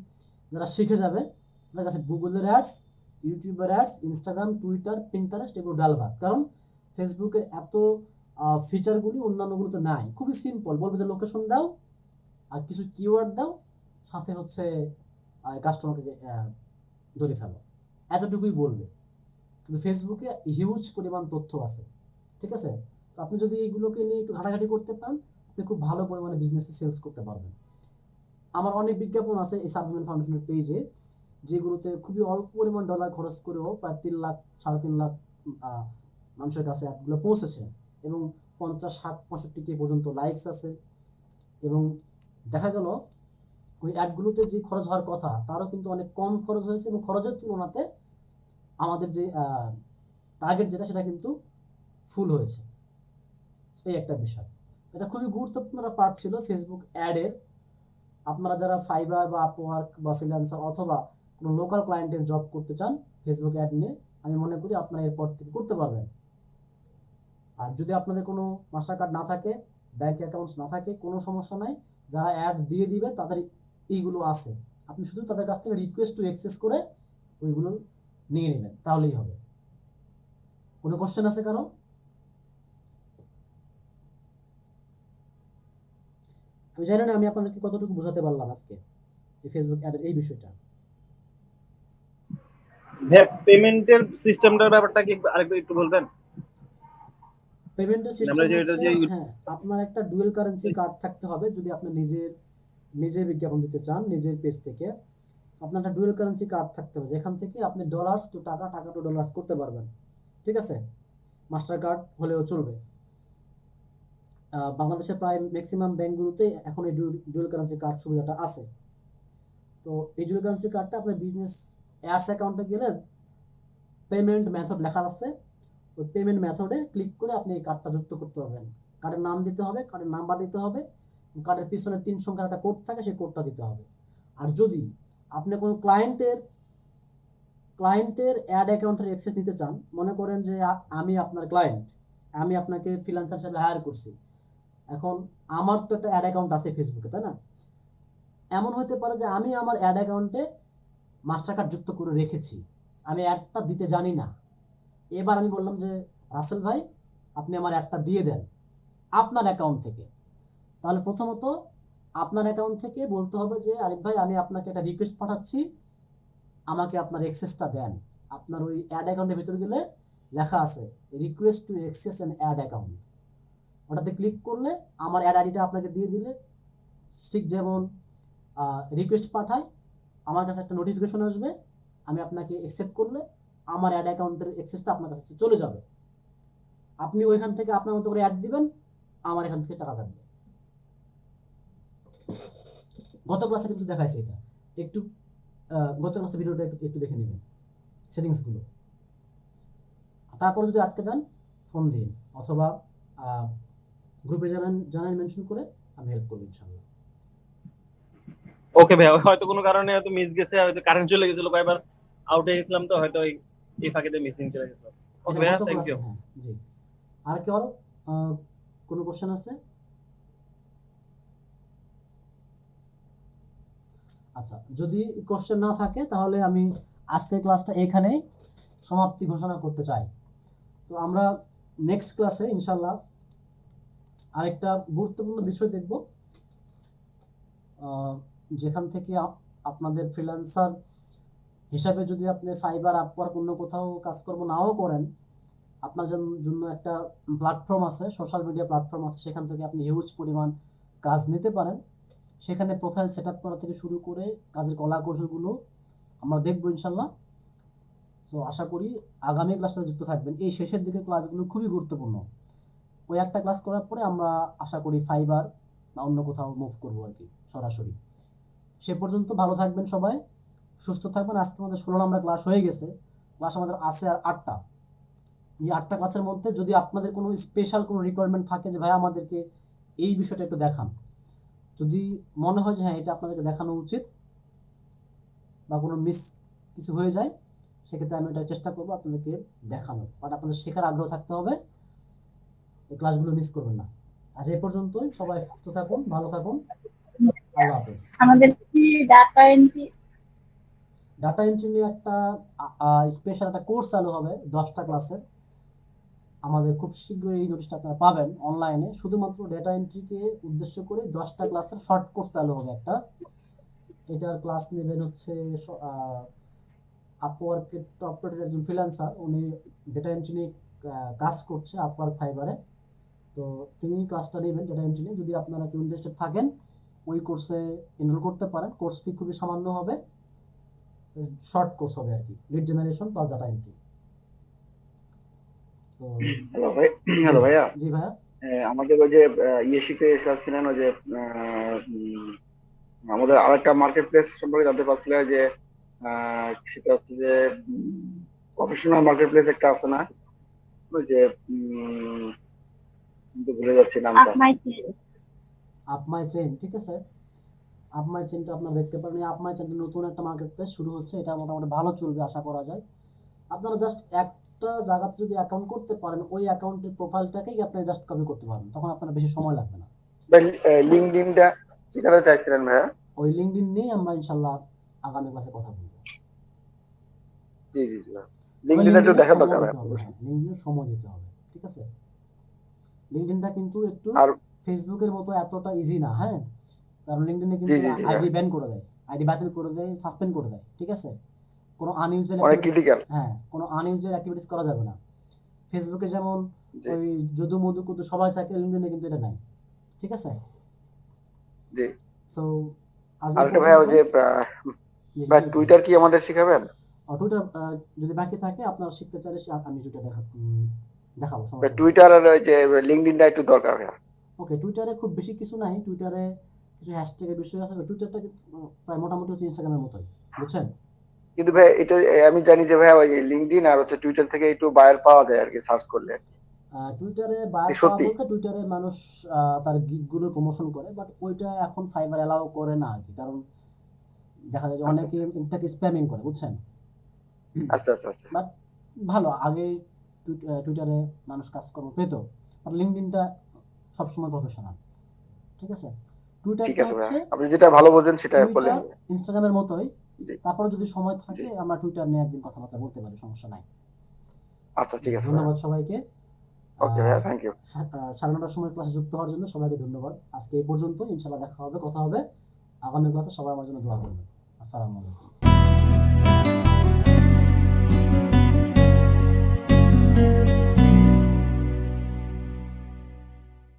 S1: যারা শিখে যাবে, তাদের কাছে গুগলের অ্যাডস, ইউটিউবের অ্যাডস, ইনস্টাগ্রাম, টুইটার, পিন্টারেস্ট এগুলো ডালভাত। কারণ ফেসবুকের এত ফিচারগুলি অন্যান্যগুলোতে নাই। খুবই সিম্পল, বলবে যে লোকেশন দাও আর কিছু কিওয়ার্ড দাও, সাথে হচ্ছে কাস্টমারকে ধরে ফেলো, এতটুকুই বলবে। কিন্তু ফেসবুকে হিউজ পরিমাণ তথ্য আছে, ঠিক আছে? তো আপনি যদি এইগুলোকে নিয়ে একটু ঘাটাঘাটি করতে পারেন, আপনি খুব ভালো পরিমাণে বিজনেসে সেলস করতে পারবেন। আমার অনেক বিজ্ঞাপন আছে এই সাপ্লিমেন্ট ফাউন্ডেশনের পেজে, যেগুলোতে খুবই অল্প পরিমাণ ডলার খরচ করেও প্রায় 3 লাখ 3.5 লাখ আহ, মানুষের কাছে অ্যাডগুলো পৌঁছেছে, এবং 50, 60, 65 পর্যন্ত লাইকস আছে। এবং দেখা গেল ওই অ্যাডগুলোতে যে খরচ হওয়ার কথা তারও কিন্তু অনেক কম খরচ হয়েছে, এবং খরচের তুলনাতে আমাদের যে টার্গেট যেটা সেটা কিন্তু ফুল হয়েছে। এই একটা বিষয়, এটা খুবই গুরুত্বপূর্ণ একটা পার্ট ছিল ফেসবুক অ্যাডের। আপনারা যারা ফাইবার বা আপওয়ার্ক বা ফ্রিল্যান্সার অথবা কোনো লোকাল ক্লায়েন্টের জব করতে চান ফেসবুক অ্যাড নিয়ে, আমি মনে করি আপনারা এরপর থেকে করতে পারবেন। আর যদি আপনাদের কোনো মাস্টার কার্ড না থাকে, ব্যাংক অ্যাকাউন্টস না থাকে, কোনো সমস্যা নাই। যারা অ্যাড দিয়ে দিবে তাদের এইগুলো আছে, আপনি শুধু তাদের কাছ থেকে রিকোয়েস্ট টু অ্যাক্সেস করে ওইগুলো নিয়ে নেবেন, তাহলেই হবে। কোনো কোশ্চেন আছে কারো? আমি জানি না আমি আপনাদেরকে কতটুকু বোঝাতে পারলাম আজকে এই ফেসবুক অ্যাডের এই বিষয়টা।
S3: পেমেন্টের সিস্টেমটার ব্যাপারটা কি আরেকটু একটু বলবেন?
S1: পেমেন্টের
S3: আমরা
S1: সিস্টেম
S3: যে এটা
S1: হচ্ছে,
S3: যে
S1: হ্যাঁ, আপনার একটা ডুয়েল কারেন্সি কার্ড থাকতে হবে যদি আপনি নিজের বিজ্ঞাপন দিতে চান নিজের পেজ থেকে। আপনার একটা ডুয়েল কারেন্সি কার্ড থাকতে হবে, যেখান থেকে আপনি ডলার্স টু টাকা, টাকা টু ডলার্স করতে পারবেন, ঠিক আছে? মাস্টার কার্ড হলেও চলবে। বাংলাদেশের প্রায় ম্যাক্সিমাম ব্যাংকগুলোতে এখন এই ডুয়েল কারেন্সি কার্ড সুবিধাটা আছে। তো এই ডুয়েল কারেন্সি কার্ডটা আপনার বিজনেস অ্যাডস অ্যাকাউন্টে গেলে পেমেন্ট মেথড লেখা আছে, ওই পেমেন্ট মেথডে ক্লিক করে আপনি এই কার্ডটা যুক্ত করতে পারবেন। কার্ডের নাম দিতে হবে, কার্ডের নাম্বার দিতে হবে, কার্ডের পিছনে 3 সংখ্যার একটা কোড থাকে, সেই কোডটা দিতে হবে। আর যদি আপনি কোনো ক্লায়েন্টের অ্যাড অ্যাকাউন্টের অ্যাক্সেস নিতে চান, মনে করেন যে আমি আপনার ক্লায়েন্ট, আমি আপনাকে ফ্রিল্যান্সার হিসেবে হায়ার করছি, এখন আমার তো একটা অ্যাড অ্যাকাউন্ট আছে ফেসবুকে, তাই না? এমন হতে পারে যে আমি আমার অ্যাড অ্যাকাউন্টে মাস্টার কার্ড যুক্ত করে রেখেছি, আমি অ্যাডটা দিতে জানি না। এবার আমি বললাম যে রাসেল ভাই আপনি আমার অ্যাডটা দিয়ে দেন আপনার অ্যাকাউন্ট থেকে। তাহলে প্রথমত আপনার অ্যাকাউন্ট থেকে বলতে হবে যে আরিফ ভাই আমি আপনাকে একটা রিকোয়েস্ট পাঠাচ্ছি, আমাকে আপনার অ্যাক্সেসটা দেন। আপনার ওই অ্যাড অ্যাকাউন্টের ভিতরে গেলে লেখা আছে request to access an add account, ওটাতে ক্লিক করলে আমার অ্যাড আইডিটা আপনাকে দিয়ে দিলে, ঠিক যেমন রিকোয়েস্ট পাঠায় আমার কাছে একটা নোটিফিকেশন আসবে, আমি আপনাকে অ্যাকসেপ্ট করলে আমার অ্যাড অ্যাকাউন্টের অ্যাক্সেসটা আপনার কাছে চলে যাবে। আপনি ওইখান থেকে আপনার মতো করে অ্যাড দিবেন, আমার এখান থেকে টাকা কাটবে। গত ক্লাসে কিন্তু দেখাইছে এটা, একটু গত ক্লাসের ভিডিওটা একটু দেখে নেবেন সেটিংসগুলো। তারপর যদি আটকে যান ফোন দিন, অথবা গ্রুপে জানান মেনশন করে, আমি হেল্প করবো ইনশাআল্লাহ।
S3: ওকে ভাই, হয়তো কোনো কারণে হয়তো মিস গেছে, হয়তো কারেন্ট চলে গেছিল, কয়েকবার আউট হয়ে গেছিলাম, তো হয়তো এই ফাঁকেতে মিসিং চলে গেছিল। ওকে ভাই, থ্যাংক ইউ।
S1: হ্যাঁ জি। আর কি আরো কোনো কোশ্চেন আছে? আচ্ছা, যদি কোশ্চেন না থাকে তাহলে আমি আজকের ক্লাসটা এখানেই সমাপ্তি ঘোষণা করতে চাই। তো আমরা নেক্সট ক্লাসে ইনশাল্লাহ আরেকটা গুরুত্বপূর্ণ বিষয় দেখব, যেখান থেকে আপনাদের ফ্রিল্যান্সার হিসাবে যদি আপনি ফাইবার, আপওয়ার্ক, অন্য কোথাও কাজকর্ম নাও করেন, আপনার জন্য একটা প্ল্যাটফর্ম আছে, সোশ্যাল মিডিয়া প্ল্যাটফর্ম আছে, সেখান থেকে আপনি হিউজ পরিমাণ কাজ নিতে পারেন। সেখানে প্রোফাইল সেট আপ করা থেকে শুরু করে কাজের কলা কৌশলগুলো আমরা দেখবো ইনশাল্লাহ। সো আশা করি আগামী ক্লাসটা যুক্ত থাকবেন। এই শেষের দিকে ক্লাসগুলো খুবই গুরুত্বপূর্ণ। ওই একটা ক্লাস করার পরে আমরা আশা করি ফাইবার বা অন্য কোথাও মুভ করবো আর কি সরাসরি। সে পর্যন্ত ভালো থাকবেন সবাই, সুস্থ থাকবেন। আজকে আমাদের 16 নম্বর ক্লাস হয়ে গেছে, ক্লাস আমাদের আছে আর 8টা। এই 8টা ক্লাসের মধ্যে যদি আপনাদের কোনো স্পেশাল কোনো রিকোয়ারমেন্ট থাকে যে ভাই আমাদেরকে এই বিষয়টা একটু দেখান, যদি মনে হয় যে হ্যাঁ এটা আপনাদেরকে দেখানো উচিত বা কোনো মিস কিছু হয়ে যায়, সেক্ষেত্রে আমি এটা চেষ্টা করবো আপনাদেরকে দেখানোর। বাট আপনাদের শেখার আগ্রহ থাকতে হবে, এই ক্লাসগুলো মিস করবেন না। আজ এই পর্যন্তই, সবাই সুস্থ থাকুন, ভালো থাকুন, আল্লাহ হাফেজ।
S4: আমাদের কি
S1: ডাটা এন্ট্রি নিয়ে একটা স্পেশাল একটা কোর্স চালু হবে 10টা ক্লাসের। আমাদের খুব শীঘ্রই এই নোটিশটা আপনারা পাবেন অনলাইনে, শুধুমাত্র ডেটা এন্ট্রিকে উদ্দেশ্য করে 10টা ক্লাসের শর্ট কোর্স চালু হবে একটা। এটার ক্লাস নেবেন হচ্ছে আপওয়ার্কের টপ রেটেড একজন ফ্রিল্যান্সার, উনি ডেটা এন্ট্রি নিয়ে কাজ করছে আপওয়ার্ক ফাইবারে। তো তিনি ক্লাসটা নেবেন ডেটা এন্ট্রি নিয়ে। যদি আপনারা কেউ ইন্টারেস্টেড থাকেন ওই কোর্সে এনরোল করতে পারেন। কোর্স ফি খুবই সামান্য হবে, শর্ট কোর্স হবে আর কি, lead generation plus data entry. তো
S4: হ্যালো ভাইয়া,
S1: জি ভাইয়া।
S4: আমাদের ওই যে শিখতে এসেছিলেন, ওই যে আমাদের আরেকটা মার্কেট প্লেস সম্পর্কে জানতে পারছিলেন যে সেটা হচ্ছে যে প্রফেশনাল মার্কেট প্লেস একটা আছে না, ওই যে কিন্তু ভুলে যাচ্ছি নামটা।
S1: আপমাই চেইন, ঠিক আছে। আপমাই চেইনটা আপনারা দেখতে পারেন। আপমাই চেইনটা নতুন একটা মার্কেট প্লেস শুরু হচ্ছে, এটা মোটামুটি ভালো চলবে আশা করা যায়। আপনারা জাস্ট একটা জায়গাতে যদি অ্যাকাউন্ট করতে পারেন, ওই অ্যাকাউন্টের প্রোফাইলটাকেই আপনি জাস্ট কপি করতে পারবেন, তখন আপনার বেশি সময় লাগবে না।
S4: লিঙ্কডইনটা শিখাতে চাইছিলেন ভাইয়া?
S1: ওই লিঙ্কডইন নিয়ে আমরা ইনশাল্লাহ আগামী ক্লাসে কথা বলবো।
S4: জি জি জি, লিঙ্কডইনটা একটু দেখা দরকার ভাইয়া।
S1: লিঙ্কডইনে সময় দিতে হবে, ঠিক আছে। লিঙ্কডইনটা কিন্তু একটু
S4: আর
S1: ফেসবুকের মতো এতটা ইজি না, হ্যাঁ। কারণ লিঙ্কডইনে
S4: জি
S1: কিন্তু
S4: জি জি
S1: আইডি ব্যান করে দেয়, আইডি বাতিল করে দেয়, সাসপেন্ড করে দেয়, ঠিক আছে। কোনো আনইউজুয়াল
S4: অনেক ক্রিটিক্যাল।
S1: হ্যাঁ, কোনো আনইউজুয়াল অ্যাক্টিভিটিস করা যাবে না। ফেসবুকে যেমন
S4: জি
S1: ওই যদু মধু কুতু সবাই থাকে, লিঙ্কডইনে কিন্তু এটা নাই, ঠিক আছে।
S4: জি।
S1: সো আজ
S4: আরেকটা ভাইয়া, ওই যে ভাই টুইটার কি আমাদের শিখাবেন?
S1: টুইটার যদি বাকি থাকে আপনারা শিখতে চাইলে আমি টুইটার দেখাবো, সমস্যা নেই।
S4: টুইটার আর ওই যে লিঙ্কডইনটা একটু দরকার ভাইয়া।
S1: ওকে, টুইটারে খুব বেশি কিছু নাই, টুইটারে কিছু হ্যাশট্যাগের বিষয় আছে। টুইটারটা প্রায় মোটামুটি হচ্ছে ইনস্টাগ্রামের মতোই, বুঝছেন।
S4: কিন্তু ভাই এটা আমি জানি যে ভাইয়া ওই লিঙ্কডইন আর হচ্ছে টুইটার থেকে একটু বায়ার পাওয়া যায় আর কি, সার্চ করলে।
S1: টুইটারে বায়ার পাওয়া
S4: সত্যি?
S1: বলতে টুইটারে মানুষ তার গিগগুলো প্রমোশন করে, বাট ওইটা এখন ফাইবার অ্যালাউ করে না আর কি। কারণ দেখা যায় যে অনেকে এটাকে স্প্যামিং করে, বুঝছেন।
S4: আচ্ছা আচ্ছা আচ্ছা।
S1: বাট ভালো, আগে টুইটারে মানুষ কাজকর্ম পেত, আর লিঙ্কডইনটা সবসময় প্রফেশনাল, ঠিক আছে।
S4: ঠিক
S1: টুইটারটা
S4: আছে
S1: হচ্ছে
S4: ভাইয়া, আপনি যেটা ভালো বোঝেন সেটা বললেন।
S1: টুইটার ইনস্টাগ্রামের মতোই।
S4: জি
S1: তারপরে যদি সময় থাকে
S4: জি।
S1: আমরা টুইটার নিয়ে একদিন কথাবার্তা বলতে পারি, সমস্যা নাই।
S4: আচ্ছা ঠিক আছে ভাইয়া।
S1: ধন্যবাদ সবাইকে।
S4: ওকে ভাইয়া, থ্যাংক ইউ।
S1: 9:30 সময় ক্লাসে যুক্ত হওয়ার জন্য সবাইকে ধন্যবাদ। আজকে এই পর্যন্ত, ইনশাআল্লাহ দেখা হবে, কথা হবে আগামী ক্লাসে। সবাই আমার জন্য দোয়া করবেন। আসসালামু আলাইকুম।